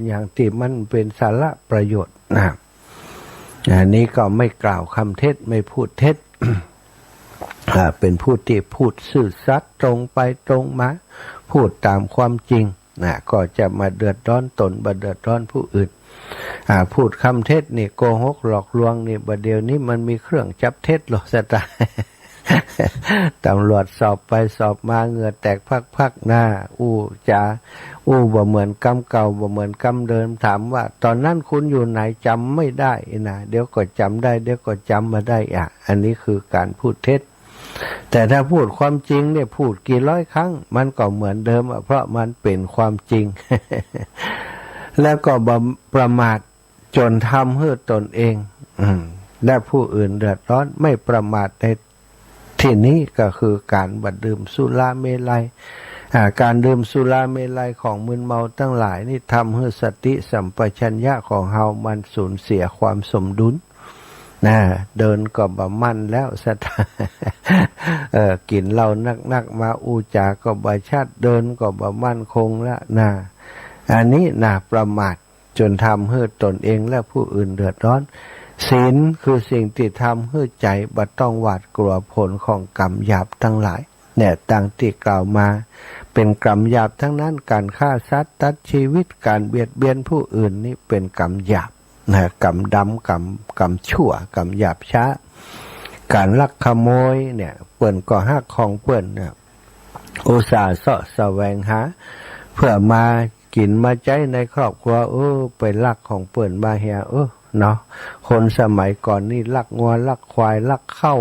อย่างที่มันเป็นสาระประโยชน์นะอันนี้ก็ไม่กล่าวคำเท็จไม่พูดเท็จ เป็นผู้ที่พูดซื่อสัตย์ตรงไปตรงมาพูดตามความจริงนะก็จะมาเดือดร้อนตนบ่เดือดร้อนผู้อื่นพูดคำเท็จนี่โกหกหลอกลวงนี่บัดเดี๋ยวนี้มันมีเครื่องจับเท็จหรอกสตา ตำรวจสอบไปสอบมาเหงื่อแตกพักหน้าบ่เหมือนกำเก่าบ่เหมือนกำเดิมถามว่าตอนนั้นคุณอยู่ไหนจำไม่ได้นะเดี๋ยวก็จำได้เดี๋ยวก็จำมาได้อันนี้คือการพูดเท็จแต่ถ้าพูดความจริงเนี่ยพูดกี่ร้อยครั้งมันก็เหมือนเดิมเพราะมันเป็นความจริง แล้วก็ประมาทจนทำให้ตนเองและผู้อื่นเดือดร้อนไม่ประมาทในที่นี้ก็คือการบัดดื่มสุราเมลัยการดื่มสุราเมลัยของมึนเมาทั้งหลายนี่ทำให้สติสัมปชัญญะของเฮามันสูญเสียความสมดุลเดินก็บ่มั่นแล้วสตา กินเหล้านักมาอูจาก็บ่ชัดเดินก็บ่มั่นคงแล้วอันนี้ประมาทจนทำให้ตนเองและผู้อื่นเดือดร้อนศีลคือสิ่งที่ทำให้ใจบ่ต้องหวาดกลัวผลของกรรมหยาบทั้งหลายเนี่ยตั้งที่กล่าวมาเป็นกรรมหยาบทั้งนั้นการฆ่าสัตว์ตัดชีวิตการเบียดเบียนผู้อื่นนี่เป็นกรรมหยาบกรรมดำกรรมชั่วกรรมหยาบช้าการลักขโมยเนี่ยเปิ้นก็หักของเปิ้นเนี่ยอุตส่าห์เสาะแสวงหาเพื่อมากินมาใจในครอบครัวไปลักของเปิ้นมาเฮียเนาะคนสมัยก่อนนี่ลักงัวลักควายลักเข้า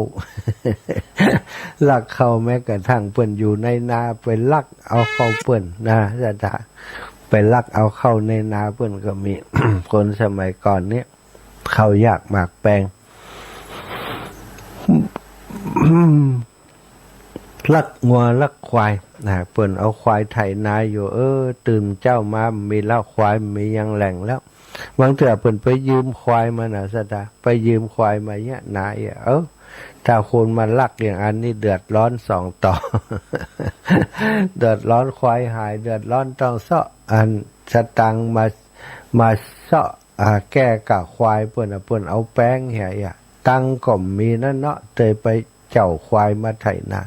ลักเข้าแม้กระทั่งเปิ้นอยู่ในนาไปลักเอาเข้าเปิ้นนะจ๊ะไปลักเอาเข้าในนาเปิ้นก็มี คนสมัยก่อนเนี่ยเข้ายากหมากแปลง ลักงัวลักควายเปิ้นเอาควายไถนาอยู่ตื่นเจ้ามามีเล่าควายมียังแหล่งแล้วบางเถื่อเปิ้นไปยืมควายมาสตาไปยืมควายมาเนี่ยนายถ้าคนมาลักอย่างอันนี้เดือดร้อนสองต่อ เดือดร้อนควายหายเดือดร้อนต้องเสาะอันสตังมาเสาะแก้กับควายเปิ้นเอาแป้งเหี่ยตังก็มีนั่นเนาะเตยไปเจ้าควายมาไถนา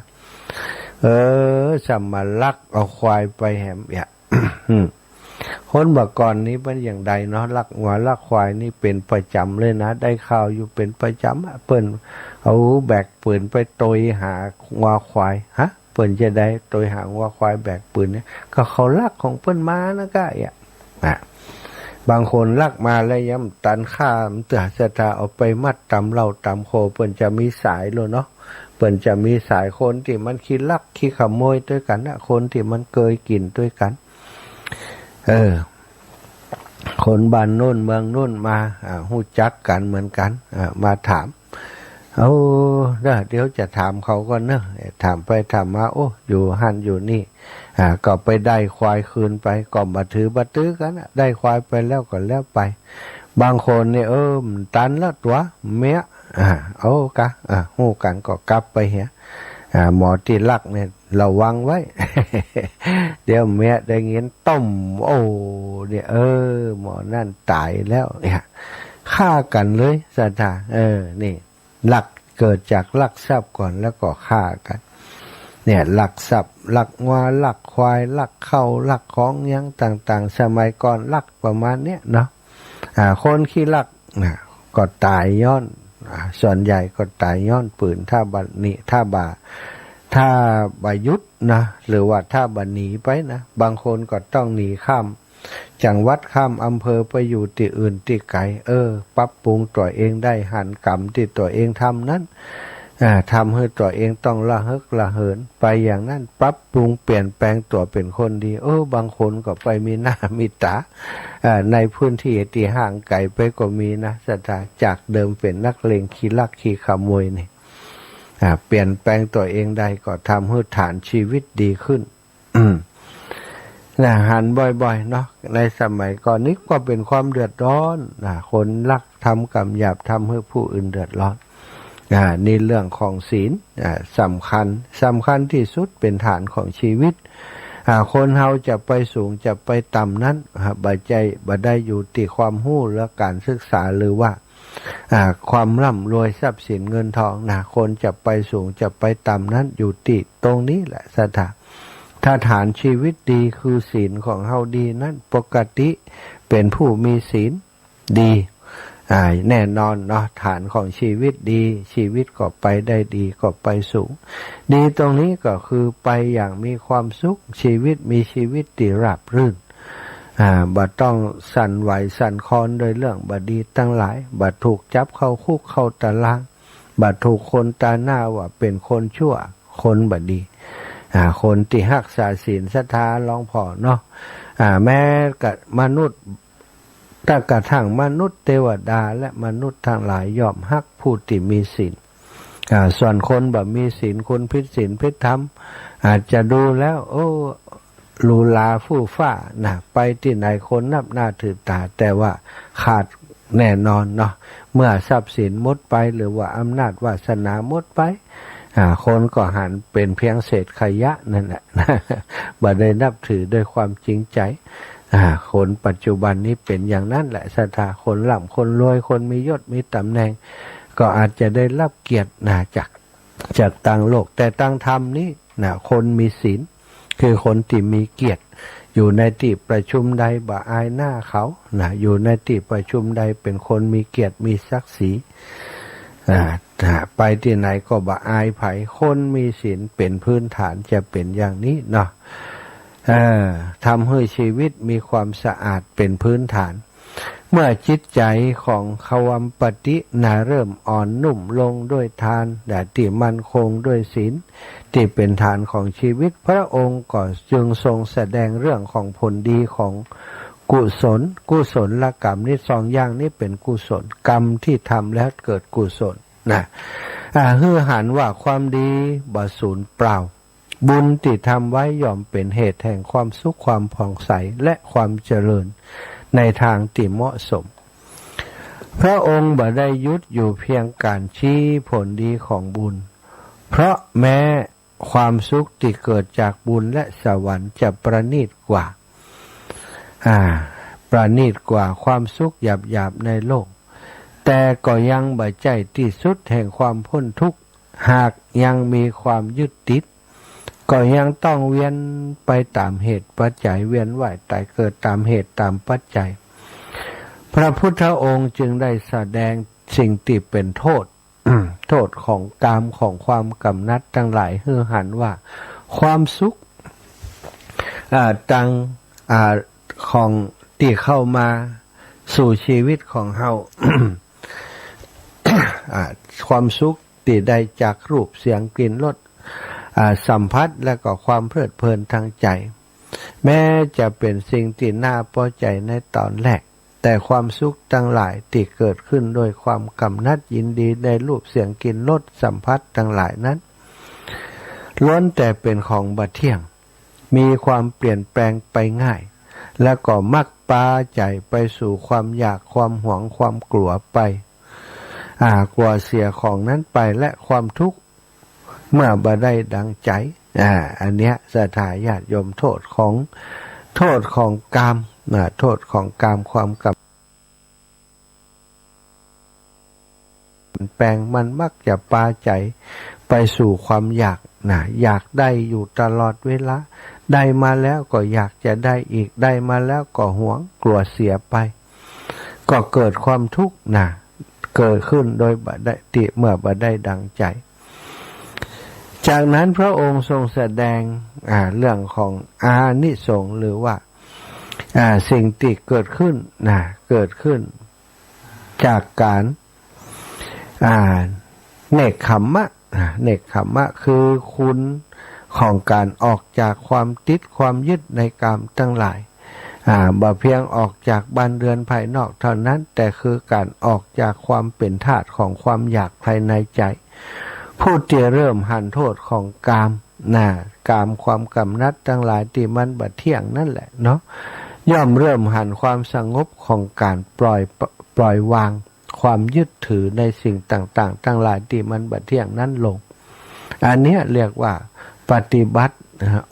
สมาลักเอาควายไปแหมคนเมื่อก่อนนี้เป็นอย่างใดเนาะลักงัวลักควายนี่เป็นประจำเลยนะได้ข่าวอยู่เป็นประจำเปิ้นเอาแบกปืนไปโตยหางัวควายเปิ้นจะได้โตยหางัวควายแบกปืนเนี่ยก็เขาลักของเปิ้นมานะก็บางคนลักมาแล้วย้ำตันข้ามเตือสตาเอาไปมัดตำเหล้าตำโคเปิ้นจะมีสายเลยเนาะเปิ้นจะมีสายคนที่มันขี้ลักขี้ขโมยด้วยกันคนที่มันเคยกินด้วยกันคนบ้านโน่นเมืองโน่นมาฮู้จักกันเหมือนกันมาถามเดี๋ยวจะถามเขาก่อนเนอะถามไปถามมาอยู่หันอยู่นี่ก็ไปได้ควายคืนไปก็มาถือบัตื้อกันได้ควายไปแล้วก็แล้วไปบางคนเนี่ยตันแล้วตัวเมียฮู้กันก็กลับไปเหียหมอที่ลักเนี่ยระวังไว้ เดี๋ยวเมียได้เงินต้มเนี่ยหมอนั่นตายแล้วเนี่ยฆ่ากันเลยสถานี่ลักเกิดจากลักทรัพย์ก่อนแล้วก็ฆ่ากันเนี่ยลักทรัพย์ลักงัวลักควายลักเข้าลักของยังต่างๆสมัยก่อนลักประมาณเนี้ยเนาะคนขี้ลักก็ตายย้อนส่วนใหญ่ก็ตายย้อนปืนถ้าบายุทธนะหรือว่าถ้าบาหนีไปนะบางคนก็ต้องหนีข้ามจังหวัดข้ามอำเภอไปอยู่ที่อื่นที่ไกลปรับปรุงตัวเองได้หันกรรมที่ตัวเองทำนั้นทำให้ตัวเองต้องละเฮิกละเหินไปอย่างนั้นปรับปรุงเปลี่ยนแปลงตัวเป็นคนดีบางคนก็ไปมีหน้ามีตาในพื้นที่ที่ห่างไกลไปก็มีนะสตาจากเดิมเป็นนักเลงขี้ลักขี้ขโมยนี่เปลี่ยนแปลงตัวเองได้ก็ทำให้ฐานชีวิตดีขึ้น หันบ่อยๆเนาะในสมัยก่อนนี้ก็เป็นความเดือดร้อนคนลักทำกรรมหยาบทำให้ผู้อื่นเดือดร้อนนี่เรื่องของศีลสำคัญที่สุดเป็นฐานของชีวิตคนเฮาจะไปสูงจะไปต่ำนั้นบ่ได้อยู่ที่ความรู้และการศึกษาหรือว่าความร่ำรวยทรัพย์สินเงินทองคนจะไปสูงจะไปต่ำนั้นอยู่ที่ตรงนี้แหละถ้าฐานชีวิตดีคือศีลของเฮาดีนั้นปกติเป็นผู้มีศีลดีแน่นอนเนาะฐานของชีวิตดีชีวิตก็ไปได้ดีก็ไปสูงดีตรงนี้ก็คือไปอย่างมีความสุขชีวิตมีชีวิตที่ราบรื่นบ่ต้องสั่นไหวสั่นคลอนโดยเรื่องบดีตั้งหลายบ่ถูกจับเข้าคุกเข้าตารางบ่ถูกคนตาหน้าว่าเป็นคนชั่วคนบ่ดีคนที่รักษาศีลศรัทธาลองพอเนาะแม้กับมนุษย์ถ้ากระทั่งมนุษย์เทวดาและมนุษย์ทั้งหลายยอมฮักผู้ที่มีศีลส่วนคนแบบมีศีลคนผิดศีลผิดธรรมอาจจะดูแล้วลูลาฟู่ฟ้าไปที่ไหนคนนับหน้าถือตาแต่ว่าขาดแน่นอนเนาะเมื่อทรัพย์สินหมดไปหรือว่าอำนาจวาสนาหมดไปคนก็หันเป็นเพียงเศษขยะนั่นแหละบ่ได้นับถือด้วยความจริงใจคนปัจจุบันนี้เป็นอย่างนั้นแหละศรัทธาคนร่ำคนรวยคนมียศมีตำแหน่งก็อาจจะได้รับเกียรติจากต่างโลกแต่ต่างธรรมนี้คนมีศีลคือคนที่มีเกียรติอยู่ในที่ประชุมใดบ่อายหน้าเขาอยู่ในที่ประชุมใดเป็นคนมีเกียรติมีศักดิ์ศรีไปที่ไหนก็บ่อายไผคนมีศีลเป็นพื้นฐานจะเป็นอย่างนี้เนาะทำให้ชีวิตมีความสะอาดเป็นพื้นฐานเมื่อจิตใจของขวัมปติเริ่มอ่อนนุ่มลงด้วยทานที่มั่นคงด้วยศีลที่เป็นฐานของชีวิตพระองค์ก็จึงทรงแสดงเรื่องของผลดีของกุศลละกรรมนี่สองอย่างนี้เป็นกุศลกรรมที่ทำแล้วเกิดกุศลฮือหันว่าความดีบ่สูญเปล่าบุญที่ทำไว้ย่อมเป็นเหตุแห่งความสุขความผ่องใสและความเจริญในทางที่เหมาะสมพระองค์บ่ได้ยุดอยู่เพียงการชี้ผลดีของบุญเพราะแม้ความสุขที่เกิดจากบุญและสวรรค์จะประณีตกว่าความสุขหยาบๆในโลกแต่ก็ยังบ่ใจที่สุดแห่งความพ้นทุกข์หากยังมีความยึดติดก็ยังต้องเวียนไปตามเหตุปัจจัยเวียนว่ายตายเกิดตามเหตุตามปัจจัยพระพุทธองค์จึงได้แสดงสิ่งที่เป็นโทษ โทษของกามของความกำนัดทั้งหลายให้หันว่าความสุขต่างของที่เข้ามาสู่ชีวิตของเฮา ความสุขที่ได้จากรูปเสียงกลิ่นรสสัมผัสและก็ความเพลิดเพลินทางใจแม้จะเป็นสิ่งที่น่าพอใจในตอนแรกแต่ความสุขทั้งหลายที่เกิดขึ้นโดยความกำนัดยินดีในรูปเสียงกลิ่นรสสัมผัสทั้งหลายนั้นล้วนแต่เป็นของบ่เที่ยงมีความเปลี่ยนแปลงไปง่ายและก็มักพาใจไปสู่ความอยากความหวงความกลัวไปกลัวเสียของนั้นไปและความทุกข์เมื่อบ่ได้ดังใจอันเนี้ยศรัทธาญาติโยมโทษของกามโทษของกามความกำแปลงมันมักจะพาใจไปสู่ความอยากอยากได้อยู่ตลอดเวลาได้มาแล้วก็อยากจะได้อีกได้มาแล้วก็หวงกลัวเสียไปก็เกิดความทุกข์เกิดขึ้นโดยเมื่อบ่ได้ดังใจจากนั้นพระองค์ทรงแสดงเรื่องของอานิสงส์หรือว่าสิ่งที่เกิดขึ้นจากการเนกขัมมะคือคุณของการออกจากความติดความยึดในกามทั้งหลายบ่เพียงออกจากบ้านเรือนภายนอกเท่านั้นแต่คือการออกจากความเป็นทาสของความอยากภายในใจผู้ที่เริ่มหันโทษของกาม กามความกำนัดทั้งหลายที่มันบัดเที่ยงนั่นแหละเนาะย่อมเริ่มหันความสงบของการปล่อยวางความยึดถือในสิ่งต่างๆทั้งหลายที่มันบัดเที่ยงนั้นลงอันนี้เรียกว่าปฏิบัติ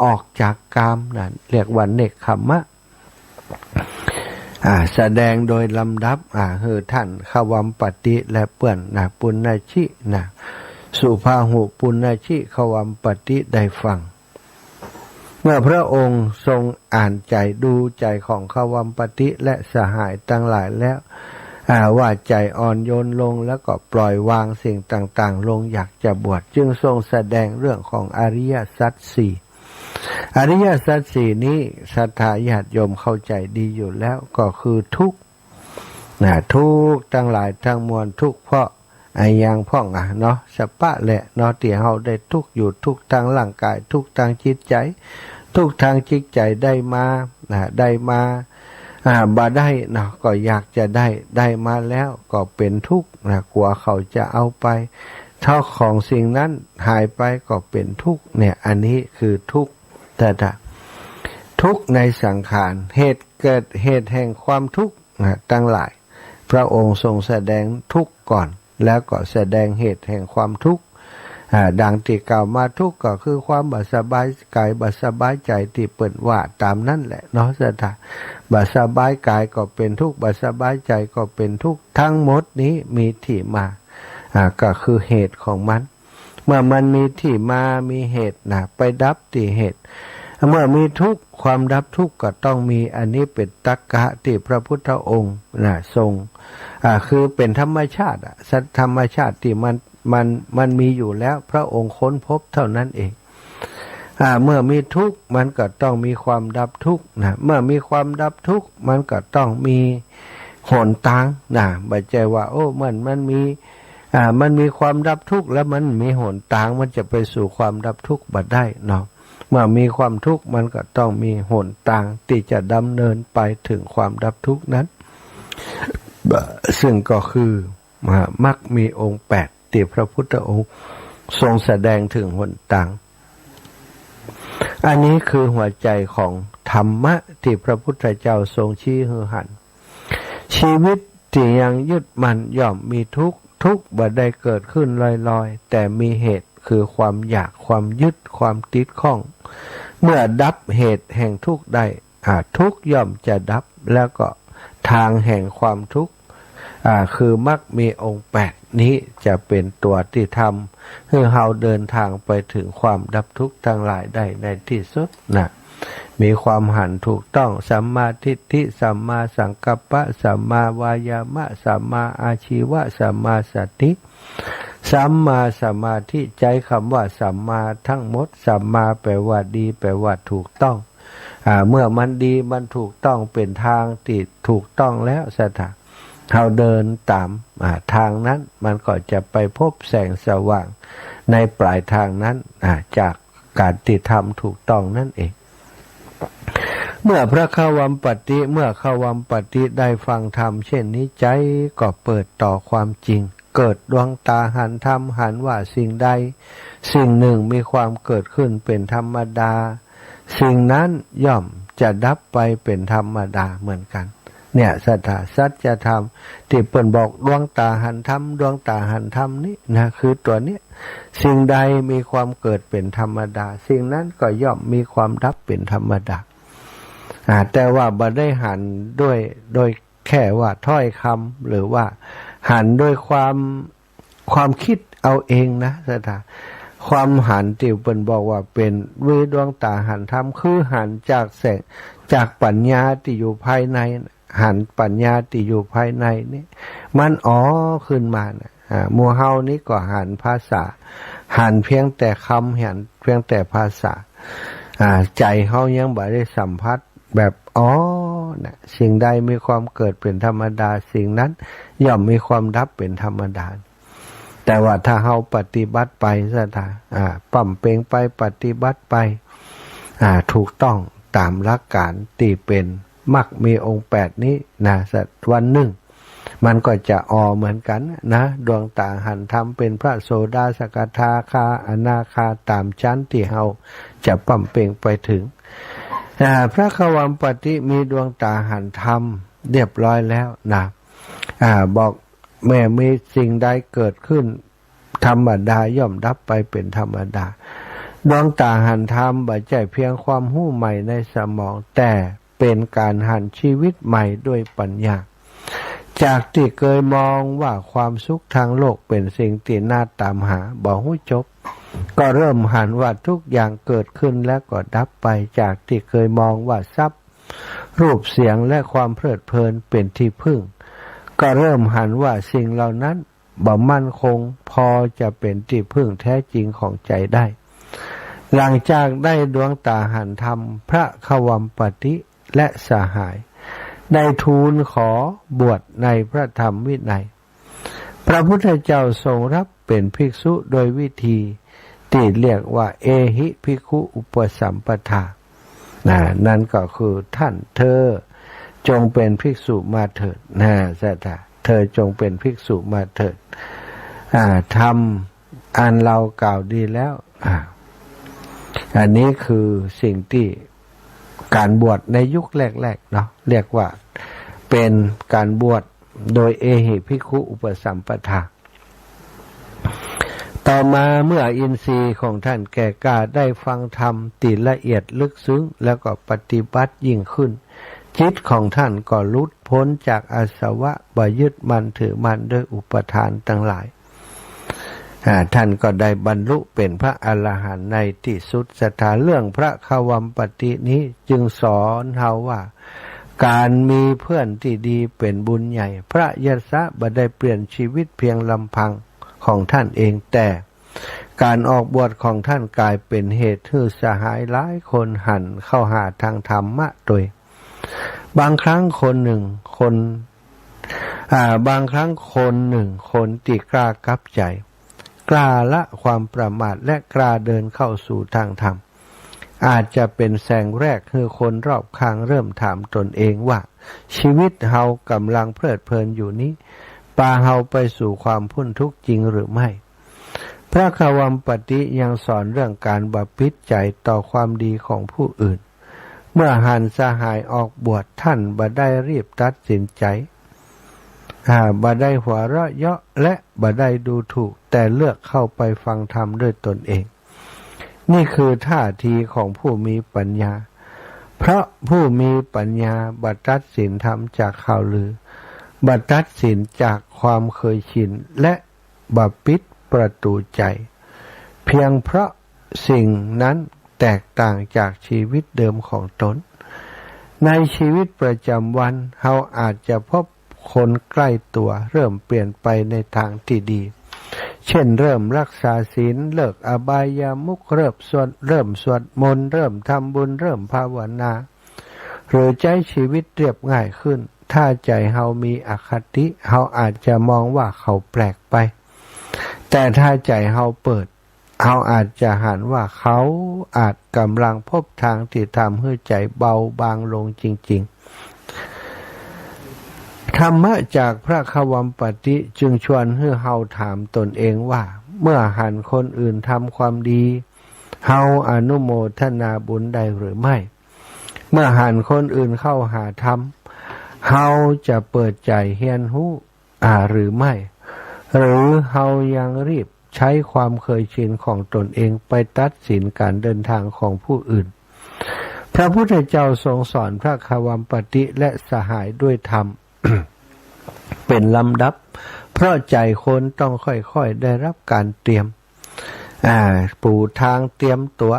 ออกจากกามนั่นเรียกว่าเนกขัมมะแสดงโดยลำดับท่านขวัมปฏิและเปื่อนปุณณชิสุภาหุปุณณชิขวัมปฏิได้ฟังเมื่อพระองค์ทรงอ่านใจดูใจของขวัมปฏิและสหายทั้งหลายแล้วว่าใจอ่อนโยนลงแล้วก็ปล่อยวางสิ่งต่างๆลงอยากจะบวชจึงทรงแสดงเรื่องของอริยสัจสี่อริยสัจสี่นี้ศรัทธาญาติโยมเข้าใจดีอยู่แล้วก็คือทุกข์ทุกข์ทั้งหลายทั้งมวลทุกข์เพราะอย่างพ่องเนาะสปะแหละเนาะที่เฮาได้ทุกข์อยู่ทุกข์ทางร่างกายทุกข์ทางจิตใจทุกข์ทางจิตใจได้มาบ่ได้เนาะก็อยากจะได้มาแล้วก็เป็นทุกข์กลัวเขาจะเอาไปถ้าของสิ่งนั้นหายไปก็เป็นทุกข์เนี่ยอันนี้คือทุกข์แต่ทุกข์ในสังขารเหตุเกิดเหตุแห่งความทุกข์ทั้งหลายพระองค์ทรงแสดงทุกข์ก่อนแล้วก็แสดงเหตุแห่งความทุกข์ดังที่กล่าวมาทุกข์ก็คือความบ่สบายกายบ่สบายใจที่เปิดว่าตามนั่นแหละเนาะสัทธาบ่สบายกายก็เป็นทุกข์บ่สบายใจก็เป็นทุกข์ทั้งหมดนี้มีที่มาก็คือเหตุของมันเมื่อมันมีที่มามีเหตุไปดับที่เหตุเมื่อมีทุกข์ความดับทุกข์ก็ต้องมีอันนี้เป็นตรรกะที่พระพุทธองค์ทรงคือเป็นธรรมชาติสัตธรรมชาติที่มันมีอยู่แล้วพระองค์ค้นพบเท่านั้นเองเมื่อมีทุกข์มันก็ต้องมีความดับทุกข์เมื่อมีความดับทุกข์มันก็ต้องมีหนทางไม่ใช่ว่าโอ้มันมีความดับทุกข์แล้วมันมีหนทางมันจะไปสู่ความดับทุกข์บ่ได้เนาะเมื่อมีความทุกข์มันก็ต้องมีหนทางที่จะดำเนินไปถึงความดับทุกข์นั้นซึ่งก็คือมรรคมีองค์8ที่พระพุทธองค์ทรงแสดงถึงหนทางอันนี้คือหัวใจของธรรมะที่พระพุทธเจ้าทรงชี้ให้หันชีวิตที่ยังยึดมั่นย่อมมีทุกข์บ่ได้เกิดขึ้นลอยๆแต่มีเหตุคือความอยากความยึดความติดข้องเมื่อดับเหตุแห่งทุกข์ได้ทุกข์ย่อมจะดับแล้วก็ทางแห่งความทุกข์คือมรรคมีองค์8นี้จะเป็นตัวที่ทำให้เราเดินทางไปถึงความดับทุกข์ทั้งหลายได้ในที่สุดมีความหันถูกต้องสัมมาทิฏฐิสัมมาสังกัปปะสัมมาวายามะสัมมาอาชีวะสัมมาสติสัมมาสมาธิใจคำว่าสัมมาทั้งหมดสัมมาแปลว่าดีแปลว่าถูกต้องเมื่อมันดีมันถูกต้องเป็นทางที่ถูกต้องแล้วสัทธาเราเดินตามทางนั้นมันก็จะไปพบแสงสว่างในปลายทางนั้นจากการที่ทำถูกต้องนั่นเองเมื่อพระขวัมปฏิได้ฟังธรรมเช่นนี้ใจก็เปิดต่อความจริงเกิดดวงตาหันธรรมหันว่าสิ่งใดสิ่งหนึ่งมีความเกิดขึ้นเป็นธรรมดาสิ่งนั้นย่อมจะดับไปเป็นธรรมดาเหมือนกันเนี่ยสัจธรรมที่เปิ่นบอกดวงตาหันธรรมดวงตาหันธรรมนี่คือตัวนี้สิ่งใดมีความเกิดเป็นธรรมดาสิ่งนั้นก็ย่อมมีความดับเป็นธรรมดาแต่ว่าบ่ได้หันโดยแค่ว่าถ้อยคำหรือว่าหันด้วยความคิดเอาเองนะความหันที่เปิ่นบอกว่าเป็นวิดวงตาหันธรรมคือหันจากแสงจากปัญญาที่อยู่ภายในหันปัญญาที่อยู่ภายในนี่มันขึ้นมาหมู่เฮานี้ก็หันภาษาหันเพียงแต่คำหันเพียงแต่ภาษาใจเฮายังบ่ได้สัมผัสแบบสิ่งใดมีความเกิดเป็นธรรมดาสิ่งนั้นย่อมมีความดับเป็นธรรมดาแต่ว่าถ้าเฮาปฏิบัติไปซะปั่มเปงไปปฏิบัติไปถูกต้องตามหลักการที่เป็นมรรคมีองค์8นี้สักวันหนึ่ง มันก็จะเหมือนกันนะดวงตาหันธรรมเป็นพระโสดาสกทาคาอนาคาตามชั้นที่เฮาจะปั่มเป่งไปถึงพระขวัมปติมีดวงตาหันธรรมเรียบร้อยแล้วนะบอกแม่มีสิ่งใดเกิดขึ้นธรรมดาย่อมดับไปเป็นธรรมดาดวงตาหันธรรมบ่ใช่เพียงความหู้ใหม่ในสมองแต่เป็นการหันชีวิตใหม่ด้วยปัญญาจากที่เคยมองว่าความสุขทางโลกเป็นสิ่งที่น่าตามหาบ่ฮู้จบก็เริ่มหันว่าทุกอย่างเกิดขึ้นแล้วก็ดับไปจากที่เคยมองว่าทรัพย์รูปเสียงและความเพลิดเพลินเป็นที่พึ่งก็เริ่มหันว่าสิ่งเหล่านั้นบ่มั่นคงพอจะเป็นที่พึ่งแท้จริงของใจได้หลังจากได้ดวงตาหันธรรมพระขวัมปติและสหายได้ทูลขอบวชในพระธรรมวินัยพระพุทธเจ้าทรงรับเป็นภิกษุโดยวิธีที่เรียกว่าเอหิภิกขุอุปสัมปทานั่นก็คือท่านเธอจงเป็นภิกษุมาเถิดสัทธาเธอจงเป็นภิกษุมาเถิดทำอันเรากล่าวดีแล้วอันนี้คือสิ่งที่การบวชในยุคแรกๆเนาะเรียกว่าเป็นการบวชโดยเอหิภิกขุอุปสัมปทาต่อมาเมื่ออินทรีย์ของท่านแก่กล้าได้ฟังธรรมติละเอียดลึกซึ้งแล้วก็ปฏิบัติยิ่งขึ้นจิตของท่านก็หลุดพ้นจากอาสวะบ่ยึดมั่นถือมั่นด้วยอุปทานทั้งหลายท่านก็ได้บรรลุเป็นพระอรหันต์ในที่สุดสถานเรื่องพระขวัมปตินี้จึงสอนเฮาว่าการมีเพื่อนที่ดีเป็นบุญใหญ่พระยศบ่ได้เปลี่ยนชีวิตเพียงลำพังของท่านเองแต่การออกบวชของท่านกลายเป็นเหตุให้สหายหลายคนหันเข้าหาทางธรรมะโดยบางครั้งคนหนึ่งคนที่กล้ากับใจกล้าละความประมาทและกล้าเดินเข้าสู่ทางธรรมอาจจะเป็นแสงแรกให้คนรอบข้างเริ่มถามตนเองว่าชีวิตเฮากำลังเพลิดเพลินอยู่นี้พาเฮาไปสู่ความพ้นทุกข์จริงหรือไม่พระขวัมปติยังสอนเรื่องการบำเพ็ญใจต่อความดีของผู้อื่นเมื่อหันสหายออกบวชท่านบ่ได้รีบตัดสินใจบ่ได้หัวเราะเยาะและบ่ได้ดูถูกแต่เลือกเข้าไปฟังธรรมด้วยตนเองนี่คือท่าทีของผู้มีปัญญาเพราะผู้มีปัญญาบ่ตัดสินธรรมจากข่าวลือบ่ตัดสินจากความเคยชินและบ่ปิดประตูใจเพียงเพราะสิ่งนั้นแตกต่างจากชีวิตเดิมของตนในชีวิตประจำวันเฮาอาจจะพบคนใกล้ตัวเริ่มเปลี่ยนไปในทางที่ดีเช่นเริ่มรักษาศีลเลิกอบายามุขเริ่มสวดมนต์เริ่มทำบุญเริ่มภาวนาหรือใช้ชีวิตเรียบง่ายขึ้นถ้าใจเฮามีอคติเฮาอาจจะมองว่าเขาแปลกไปแต่ถ้าใจเฮาเปิดเฮาอาจจะหันว่าเขาอาจกำลังพบทางที่ทำให้ใจเบาบางลงจริงๆธรรมะจากพระขวัมปติจึงชวนให้เฮาถามตนเองว่าเมื่อหันคนอื่นทำความดีเฮาอนุโมทนาบุญได้หรือไม่เมื่อหันคนอื่นเข้าหาธรรมเฮาจะเปิดใจเฮียนหู้หรือไม่หรือเฮายังรีบใช้ความเคยชินของตนเองไปตัดสินการเดินทางของผู้อื่นพระพุทธเจ้าทรงสอนพระขวัมปติและสหายด้วยธรรม เป็นลำดับเพราะใจคนต้องค่อยๆได้รับการเตรียมปูทางเตรียมตัว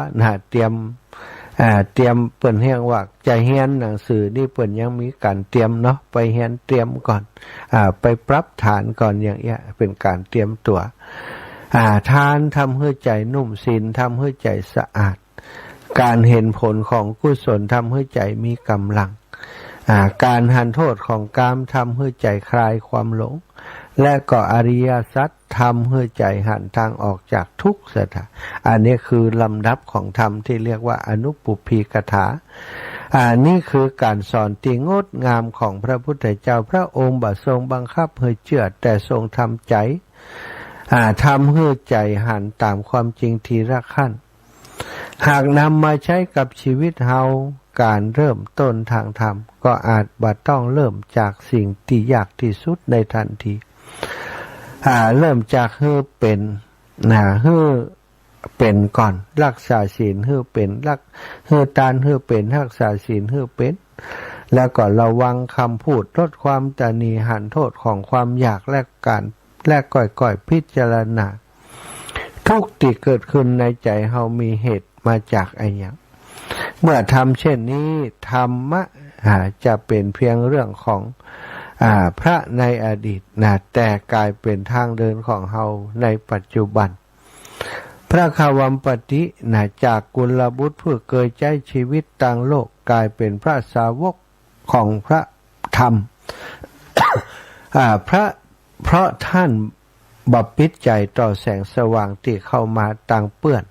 เตรียมเปิ้นเรียกว่าใจเฮียนหนังสือนี่เปิ้นยังมีการเตรียมเนาะไปเฮียนเตรียมก่อนไปปรับฐานก่อนอย่างเงี้ยเป็นการเตรียมตัวทานทำให้ใจนุ่มศีลทำให้ใจสะอาดการเห็นผลของกุศลทำให้ใจมีกำลังการหันโทษของกามทำให้ใจคลายความหลง และก็อริยสัจทำให้ใจหันทางออกจากทุกข์สถานอันนี้คือลำดับของธรรมที่เรียกว่าอนุปุพพีกถานี่คือการสอนที่งดงามของพระพุทธเจ้าพระองค์บ่ทรงบังคับให้เชื่อแต่ทรงทำใจทำให้ใจหันตามความจริงทีละขั้นหากนำมาใช้กับชีวิตเฮาการเริ่มต้นทางธรรมก็อาจบ่ต้องเริ่มจากสิ่งที่ยากที่สุดในทันทีเริ่มจากให้เป็นให้เป็นก่อนรักษาศีลให้เป็นให้ทานให้เป็นรักษาศีลให้เป็นแล้วก็ระวังคำพูดลดความตนีหันโทษของความอยากและก่อยพิจารณาทุกข์ที่เกิดขึ้นในใจเฮามีเหตุมาจากอะไรอย่างเมื่อทำเช่นนี้ธรรมะจะเป็นเพียงเรื่องของพระในอดีตแต่กลายเป็นทางเดินของเฮาในปัจจุบันพระควัมปติจากกุลบุตรผู้เคยใช้ชีวิตต่างโลกกลายเป็นพระสาวกของพระธรรม เพราะท่านบัพพิตใจต่อแสงสว่างที่เข้ามาต่างเปื้อน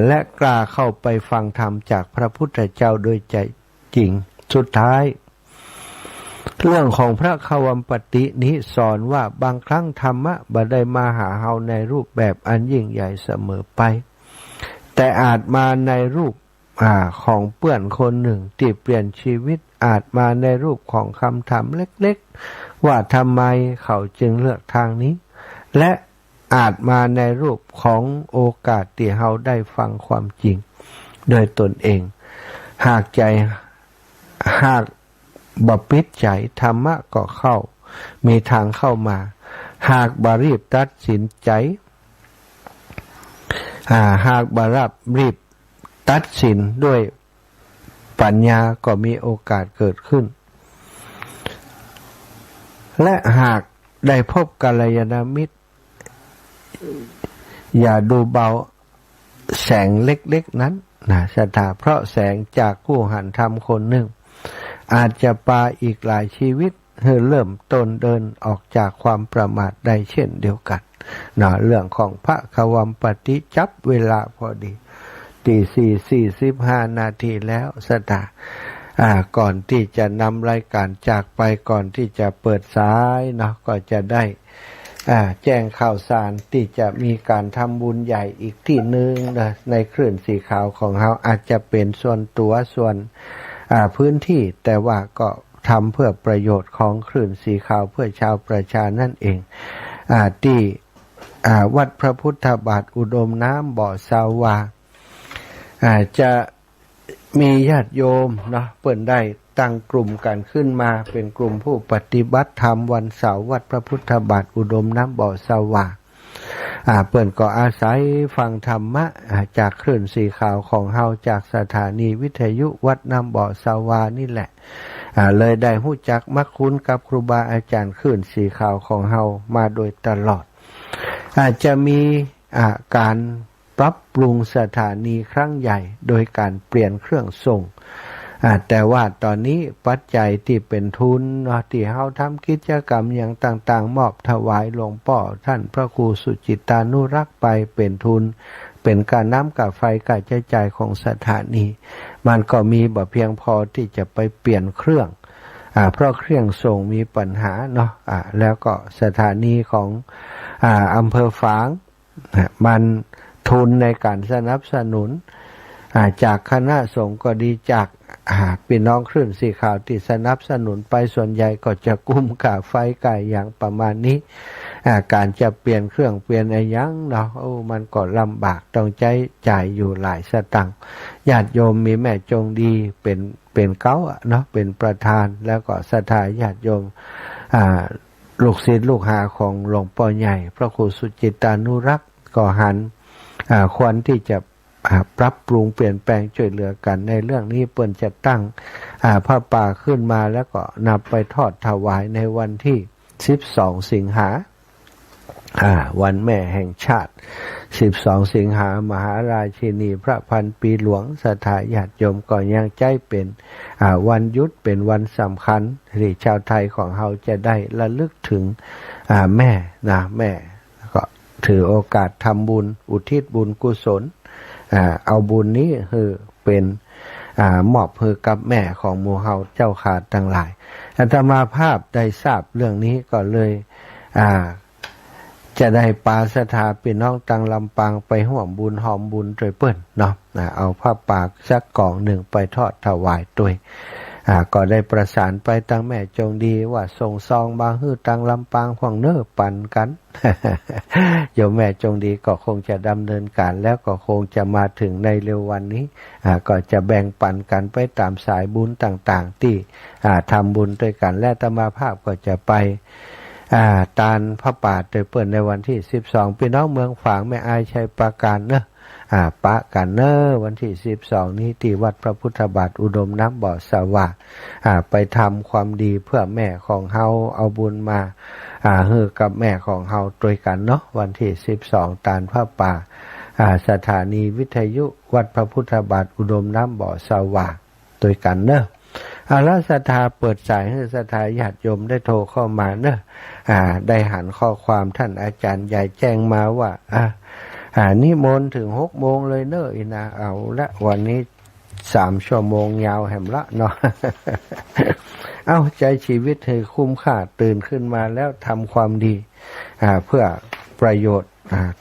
และกล้าเข้าไปฟังธรรมจากพระพุทธเจ้าโดยใจจริงสุดท้ายเรื่องของพระควัมปตินี้สอนว่าบางครั้งธรรมะบ่ได้มาหาเฮาในรูปแบบอันยิ่งใหญ่เสมอไปแต่อาจมาในรูปของเพื่อนคนหนึ่งที่เปลี่ยนชีวิตอาจมาในรูปของคำถามเล็กๆว่าทำไมเขาจึงเลือกทางนี้และอาจมาในรูปของโอกาสที่เฮาได้ฟังความจริงโดยตนเองหากบ่ปิดใจธรรมะก็เข้ามีทางเข้ามาหากบ่รีบตัดสินใจหากบ่รีบตัดสินด้วยปัญญาก็มีโอกาสเกิดขึ้นและหากได้พบกัลยาณมิตรอย่าดูเบาแสงเล็กๆนั้นศรัทธาเพราะแสงจากผู้หันธรรมคนหนึ่งอาจจะพาอีกหลายชีวิตให้เริ่มต้นเดินออกจากความประมาทได้เช่นเดียวกันเรื่องของพระควัมปติจับเวลาพอดี4:45 นาทีแล้วศรัทธาก่อนที่จะนำรายการจากไปก่อนที่จะเปิดสายก็จะได้แจ้งข่าวสารที่จะมีการทำบุญใหญ่อีกที่หนึ่งในคลื่นสีขาวของเราอาจจะเป็นส่วนตัวส่วนพื้นที่แต่ว่าก็ทำเพื่อประโยชน์ของคลื่นสีขาวเพื่อชาวประชานั่นเองที่วัดพระพุทธบาทอุดมน้ำบ่อสาวาจะมีญาติโยมเพิ่นได้ตั้งกลุ่มกันขึ้นมาเป็นกลุ่มผู้ปฏิบัติธรรมวันเสาร์วัดพระพุทธบาทอุดมน้ำบ่อสาวาเพิ่นก็อาศัยฟังธรรมะจากคลื่นสีขาวของเฮาจากสถานีวิทยุวัดน้ำบ่อสาวานี่แหละเลยได้รู้จักมักคุ้นกับครูบาอาจารย์คลื่นสีขาวของเฮามาโดยตลอดอาจจะมีการปรับปรุงสถานีครั้งใหญ่โดยการเปลี่ยนเครื่องส่งแต่ว่าตอนนี้ปัจจัยที่เป็นทุนที่เฮาทำกิจกรรมอย่างต่างๆมอบถวายหลวงพ่อท่านพระครูสุจิตานุรักษ์ไปเป็นทุนเป็นการน้ำกับไฟการใช้จ่ายของสถานีมันก็มีบ่เพียงพอที่จะไปเปลี่ยนเครื่องเพราะเครื่องส่งมีปัญหาแล้วก็สถานีของอำเภอฝางมันทุนในการสนับสนุนจากคณะสงฆ์ก็ดีจากพี่น้องคลื่นสีขาวที่สนับสนุนไปส่วนใหญ่ก็จะกุ้มค่าไฟก่ายอย่างประมาณนี้การจะเปลี่ยนเครื่องเปลี่ยนอะไรยังมันก็ลำบากต้องใช้จ่ายอยู่หลายสตังค์ญาติโยมมีแม่จงดีเป็นเก้าเป็นประธานแล้วก็ศรัทธาญาติโยมลูกศิษย์ลูกหาของหลวงพ่อใหญ่พระครูสุจิตานุรักษ์ก็หันควรที่จะปรับปรุงเปลี่ยนแปลงช่วยเหลือกันในเรื่องนี้เปิ้นจะตั้งผ้าป่าขึ้นมาแล้วก็นำไปทอดถวายในวันที่12 สิงหาวันแม่แห่งชาติ 12 สิงหามหาราชินีพระพันปีหลวงศรัทธาญาติโยมก็ยังใจเป็นวันหยุดเป็นวันสำคัญที่ชาวไทยของเราจะได้ระลึกถึงแม่นะแม่ก็ถือโอกาสทำบุญอุทิศบุญกุศลเอาบุญนี้คือเป็นมอบให้กับแม่ของหมู่เฮาเจ้าขาดทั้งหลายอาตมาภาพได้ทราบเรื่องนี้ก็เลยจะได้ปาศรัทธาพี่น้องตังลำปางไปห่วมบุญหอมบุญโดยเปิ้นเนาะเอาผ้าปากสักกล่องหนึ่งไปทอดถวายด้วยก็ได้ประสานไปตั้งแม่จงดีว่าส่งซองบางฮื้อตังลำปางของเน้อปันกัน โยมแม่จงดีก็คงจะดำเนินการแล้วก็คงจะมาถึงในเร็ววันนี้ก็จะแบ่งปันกันไปตามสายบุญต่างๆที่ทำบุญด้วยกันและอาตมาภาพก็จะไปตานพระป่าโดยเปิดในวันที่12พี่น้องเมืองฝางแม่อายชัยประการเนอะปะกันเนอะวันที่12นี้ที่วัดพระพุทธบาทอุดมน้ำบ่อสว่างไปทำความดีเพื่อแม่ของเฮาเอาบุญมาฮือกับแม่ของเฮาด้วยกันเนาะวันที่12ตานพระป่าสถานีวิทยุวัดพระพุทธบาทอุดมน้ำบ่อสว่างด้วยกันเนอะแล้วศรัทธาเปิดสายให้ศรัทธาญาติโยมได้โทรเข้ามาเนอะได้หันข้อความท่านอาจารย์ใหญ่แจ้งมาว่านิมนต์ถึง6 โมงเลยเนอะอีนาเอาละวันนี้3 ชั่วโมงยาวแหมละเนาะ เอาใจชีวิตให้คุ้มค่าตื่นขึ้นมาแล้วทำความดีเพื่อประโยชน์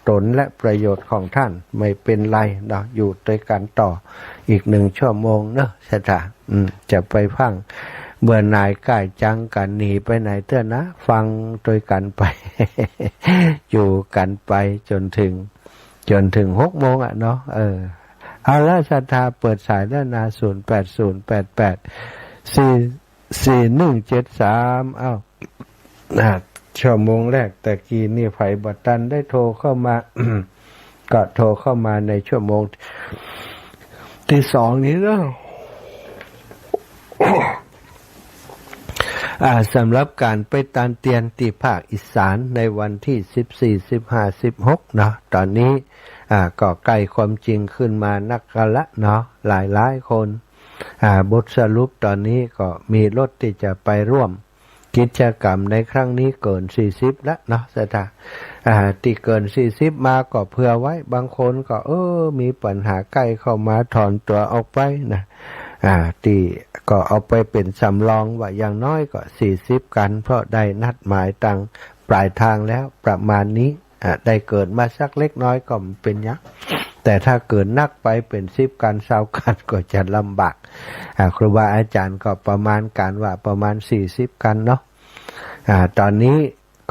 ตนและประโยชน์ของท่านไม่เป็นไรเนาะอยู่ด้วยกันต่ออีก1 ชั่วโมงเนอะศรัทธาจะไปฟังเบื่อหน่ายกายจังกันหนีไปไหนเต้อนะฟังด้วยกันไป อยู่กันไปจนถึง6 โมงเนาะเอาละศรัทธาเปิดสายด้านนา0808844173ชั่วโมงแรกแต่กี้นี่ไผบัตันได้โทรเข้ามา ก็โทรเข้ามาในชั่วโมงที่2นี้เนาะ สำหรับการไปตานเตียนที่ภาคอีสานในวันที่14 15 16เนาะตอนนี้ก็ใกล้ความจริงขึ้นมานักกันละเนาะหลายคนบทสรุปตอนนี้ก็มีรถที่จะไปร่วมกิจกรรมในครั้งนี้เกิน40แล้วเนาะสถาที่เกิน40มาก็เผื่อไว้บางคนก็มีปัญหาใกล้เข้ามาถอนตัวออกไปนะที่ก็เอาไปเป็นสำรองว่าอย่างน้อยก็40กันเพราะได้นัดหมายตังปลายทางแล้วประมาณนี้ได้เกิดมาสักเล็กน้อยก็เป็นยักษ์แต่ถ้าเกิดนักไปเป็น10กัน20กันก็จะลำบากครูบาอาจารย์ก็ประมาณการว่าประมาณ40กันเนาะตอนนี้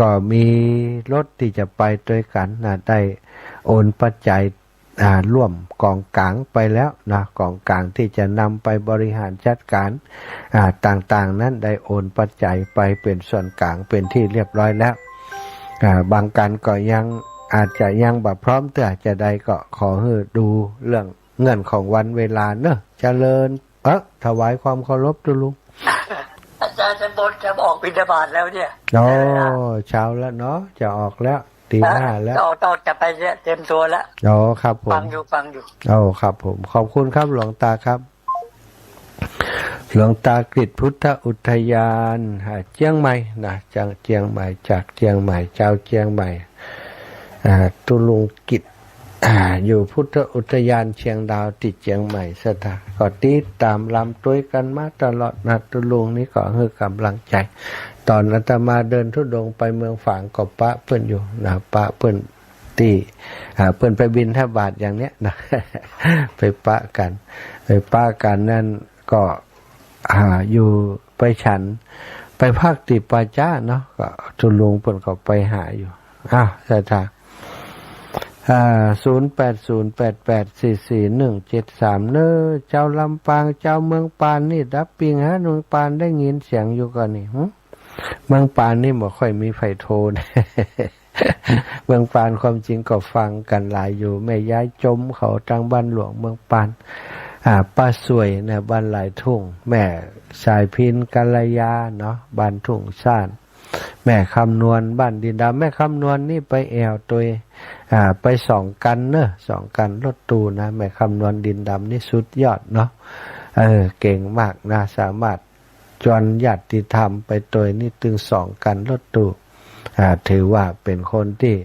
ก็มีรถที่จะไปด้วยกันได้โอนปัจจัยร่วมกองกลางไปแล้วนะกองกลางที่จะนำไปบริหารจัดการต่างๆนั้นได้โอนปัจจัยไปเป็นส่วนกลางเป็นที่เรียบร้อยแล้วบางกันก็ยังอาจจะยังแบบพร้อมแต่จะได้ก็ขอให้ดูเรื่องเงื่อนของวันเวลาเนอะเจริญถวายความเคารพด้วยลุง อาจารย์จะบนจะออกบิณฑบาตแล้วเนี่ยเช้าแล้วเนาะจะออกแล้วตี 5แล้วต่อจะไปเต็มตัวแล้วครับผมฟังอยู่ครับผมขอบคุณครับหลวงตาครับหลวงตากฤษพุทธอุทยานเชียงใหม่นะจากเชียงใหม่จากเชียงใหม่เจ้าเชียงใหม่ตุลุงกิจอยู่พุทธอุทยานเชียงดาวติดเชียงใหม่สถาก็ติดตามลำตัวกันมาตลอดนะตุลุงนี่ก็ให้กำลังใจตอนอาตมาเดินธุดงค์ไปเมืองฝางก็ปะเพิ่นอยู่นะปะเพิ่นที่เพิ่นไปบิณฑบาตอย่างเนี้ยนะ ไปปะกันนั่นก็อยู่ไปฉันไปภาคติปาจ้าเนาะก็ตุลุงเพิ่นก็ไปหาอยู่สถา0808844173เนอเจ้าลำปางเจ้าเมืองปานนี่ดับปิงเมืองปานได้ยินเสียงอยู่ก่อนนี่เมืองปานนี่บ่ค่อยมีไฟโทน เมืองปานความจริงก็ฟังกันหลายอยู่แม่ย้ายจมเขาทางบ้านหลวงเมืองปานป้าสวยเนี่ยบ้านหลายทุ่งแม่สายพินกัลยาเนาะบ้านทุ่งซ่านแม่คำนวณบ้านดินดาแม่คำนวณนี่ไปแอวตัว ไป2 กันเนอะ2 กันรถตู้นะแม่คำนวณดินดำนี่สุดยอดเนาะเก่งมากนะสามารถจวนญาติธรรมไปตัวนี่ถึง2 กันรถตู้ถือว่าเป็นคนที่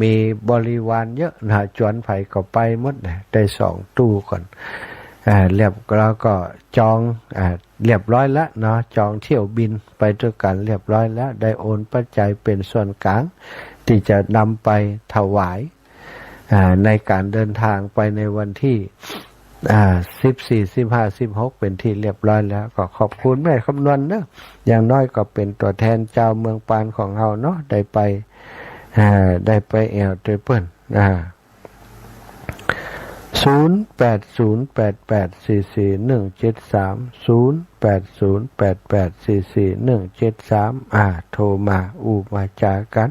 มีบริวารเยอะนะจวนไผก็ไปหมดนะได้2 ตู้ก่อนเรียบแล้วก็จองเรียบร้อยแล้วเนาะจองเที่ยวบินไปด้วยกันเรียบร้อยแล้วได้โอนปัจจัยเป็นส่วนกลางที่จะนำไปถวายในการเดินทางไปในวันที่14 15 16เป็นที่เรียบร้อยแล้วก็ขอบคุณแม่คำนวณเนอะอย่างน้อยก็เป็นตัวแทนเจ้าเมืองปานของเราเนาะได้ไปแอวด้วยเปิ้น08084417300808844173โทรมามาจากัน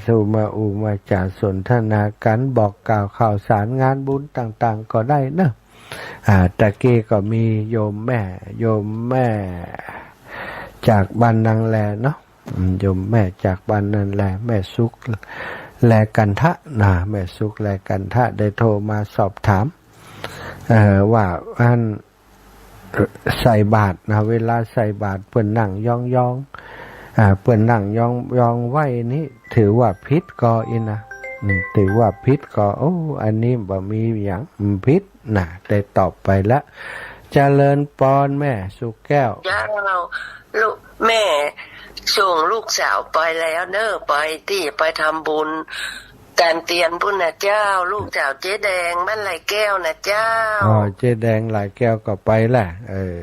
โทรมามาจาสนทนากันบอกกล่าวข่าวสารงานบุญต่างๆก็ได้เนอะตะกี้ก็มีโยมแม่จากบ้านนางแลเนาะโยมแม่จากบ้านนางแลแม่สุขแลกันทะแม่สุขแลกันทะได้โทรมาสอบถามว่าอันใส่บาตรนะเวลาใส่บาตรเปิ้นนั่งยองเปิ้นนั่งยองไว้นี่ถือว่าผิดก็อินะถือว่าผิดก็อันนี้บ่มีหยังผิดนะได้ตอบไปละเจริญปอนแม่สุขแก้วย่าเราลูกแม่ส่งลูกสาวไปแล้วเนอะไปที่ไปทำบุญการเตียนพุ่นนะเจ้าลูกสาวเจ๊แดงบ้านไหลแก้วนะเจ้าเจ๊แดงไหลแก้วก็ไปแหละ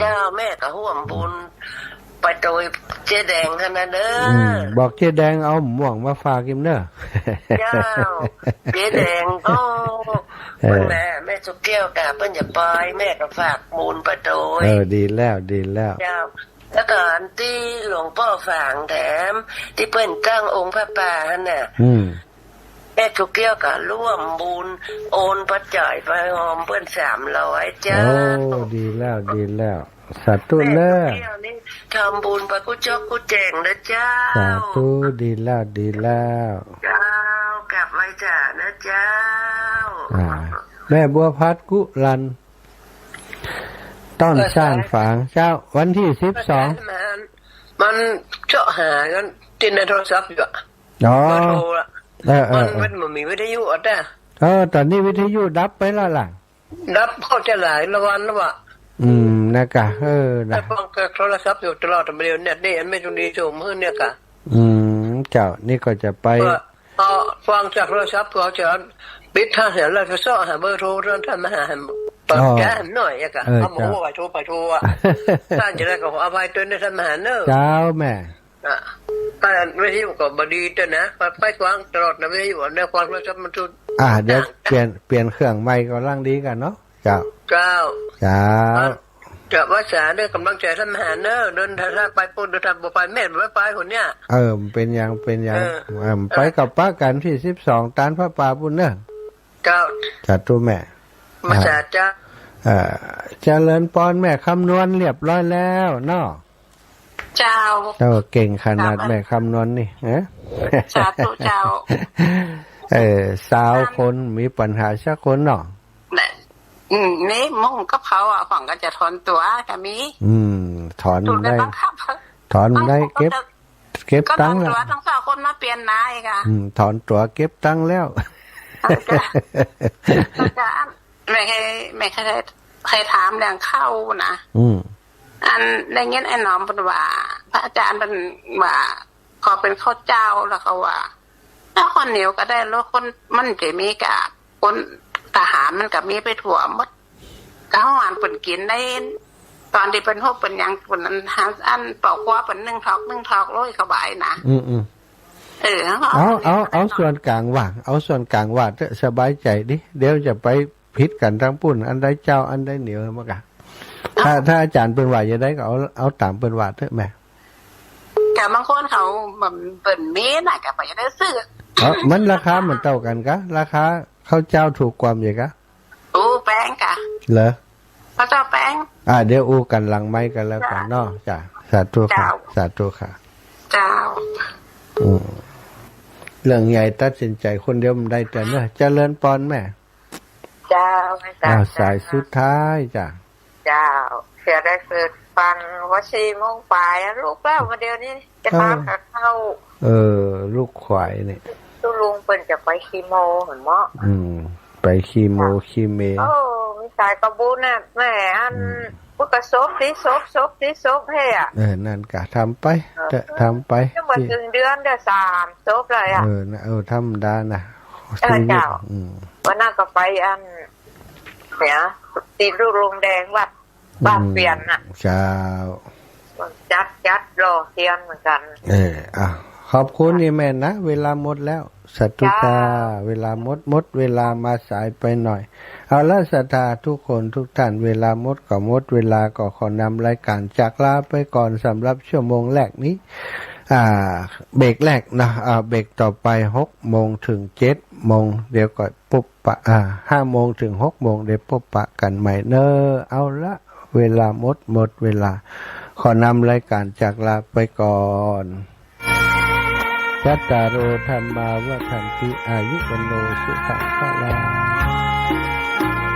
เจ้าแม่ก็ร่วมบุญไปโดยเจ๊แดงขนาดเด้อบอกเจ๊แดงเอาหม่วงมาฝากกินเด้อเจ้าเจ๊แดงแม่สุกแก้วกะเพิ่นจะไปแม่ก็ฝากบุญไปโดยดีแล้วเจ้าแล้วก็อันที่หลวงพ่อฝางแถมที่เพิ่นตั้งองค์พระป่าหั่นน่ะแม่สุกแก้วก็ร่วมบุญโอนปัจจัยไปหอมเพิ่น300เจ้าดีแล้วสาธุเด้อทำบุญไปกุจกกุแจงนะเจ้าสาธุดีแล้วเจ้ากลับไว้จ้านะเจ้าแม่บัวพัดกุลันต้อนสร้างฝางเจ้าวันที่12มันเจาะหากันติดในโทรศัพท์อยู่มันมีวิทยุอ่ะตอนนี้วิทยุดับไปแล้วล่ะดับเข้าจะหลายละวันแล้วว่ะนะแต่ฟังโทรศัพท์อยู่ตลอดแต่เดี๋ยวเน็ตนี่อันไม่ตรงนี้ชมเฮือเนี่ยกะเจ้านี่ก็จะไปฟังจากโทรศัพท์เขาจะปิดท่าเสียแล้วจะซ่อหาเบอร์โทรท่านมาหาเปิดแก้มหน่อยอะกะเอาหมูไปโทรอ่ะท่านจะได้ก็เอาไปตัวนี้ท่านมาหาเนอะเจ้าแม่แต่ไม่ใช่ก็บดีตัวนะไปกว้างตลอดนะไม่ใช่อยู่ในความโทรศัพท์มันทุนเดี๋ยวเปลี่ยนเครื่องใหม่ก็ร่างดีกันเนาะเจ้าจะว่าสาเนี่ยกำลังใจท่านมหาเนอเดินถ้าไปปุ่นเดินทางไปแม่ไม่ไปคนเนี้ยเป็นอย่างไปกับป้ากันที่12ตานพระป่าปุ่นเนอะเจ้าจัดตัวแม่มาจัดจ้าเจริญปอนแม่คำนวณเรียบร้อยแล้วเนาะเจ้าเก่งขนาดแม่คำนวณนี่สาธุเจ้าสาวคนมีปัญหาสักคนเนาะนี่มุ่งกับเขาฝั่งก็จะถอนตัวก็มีถอนได้เก็บตังค์แล้วทั้ง2คนมาเปลี่ยนนายค่ะถอนตัวเก็บตังค์แล้วไม่เคยถามเรื่องเข้านะอันได้เงี้ยไอ้น้องเป็นว่าพระอาจารย์เป็นว่าขอเป็นข้าวเจ้าแล้วเขาว่าถ้าคนเหนียวก็ได้แล้วคนมันจะมีกับคนทหารมันกับมีไปถั่วมดก็ห้องอ่านเป็นกินได้ตอนที่เป็นพวกเป็นยังเป็นอันปอกว่าเป็น1 ทอกร้อยเขาบายนะเอาส่วนกลางว่างเอาส่วนกลางว่าสบายใจดิเดี๋ยวจะไปพิษกันทั้งปุ่นอันใดเจ้าอันใดเหนียวมากะถ้าอาจารย์เป็นว่าจะได้ก็เอาตามเป็นว่าเถอะแม่แต่บางคนเขาแบบเป็นเมตรน่ะก็ไปจะได้ซื้อมันราคาเหมือนเท่ากันกะราคาข้าวเจ้าถูกกว่าอย่างกะแป้งกะเหรอข้าวเจ้าแป้งเดี๋ยวกันหลังไม้กันแล้วกันเนาะจ้ะสาธุค่ะเจ้า เรื่องใหญ่ตัดสินใจคนเดียวมันได้แต่เนอะเจริญปอนแม่ เจ้าไม่ตา สายสุดท้ายจ้ะ เจ้าเสียได้เปิดฟังว่า4 โมงปลายลูกแล้วมาเดี๋ยวนี้จะพาเข้า ลูกควายเนี่ย ตุลุงเปิ่นจะไปคีโมเหมือนหมอ ไปคีโมคีเม โอ้มีสายกระบุนน่ะแม่อันพุกกระซบที่ซบให้อ่ะ นั่นกะทำไปจะทำไป จะเหมือนถึงเดือนเดือน3ซบเลยอ่ะ ธรรมดานะ เจ้าวันนั้นก็ไปอันเนี่ยตีลูกลุงแดงวัดบ้านเปลี่ยนอ่ะ เจ้า จัดรอเทียนเหมือนกัน ขอบคุณนี่แม่นะเวลาหมดแล้วสัตตุตาเวลาหมดเวลามาสายไปหน่อยเอาละศรัทธาทุกคนทุกท่านเวลาหมดก็หมดเวลาก็ขอนำรายการจากลาไปก่อนสำหรับชั่วโมงแรกนี้เบรกแรกนะเบรกต่อไป6 โมงถึง7 โมงเดี๋ยวก็พบปะ5 โมงถึง6 โมงเดี๋ยวพบปะกันใหม่เนอะเอาละเวลาหมดเวลาขอนำรายการจากลาไปก่อนยัตตาโรธรรมาวัฏันติอายุวันโนสุขะพละ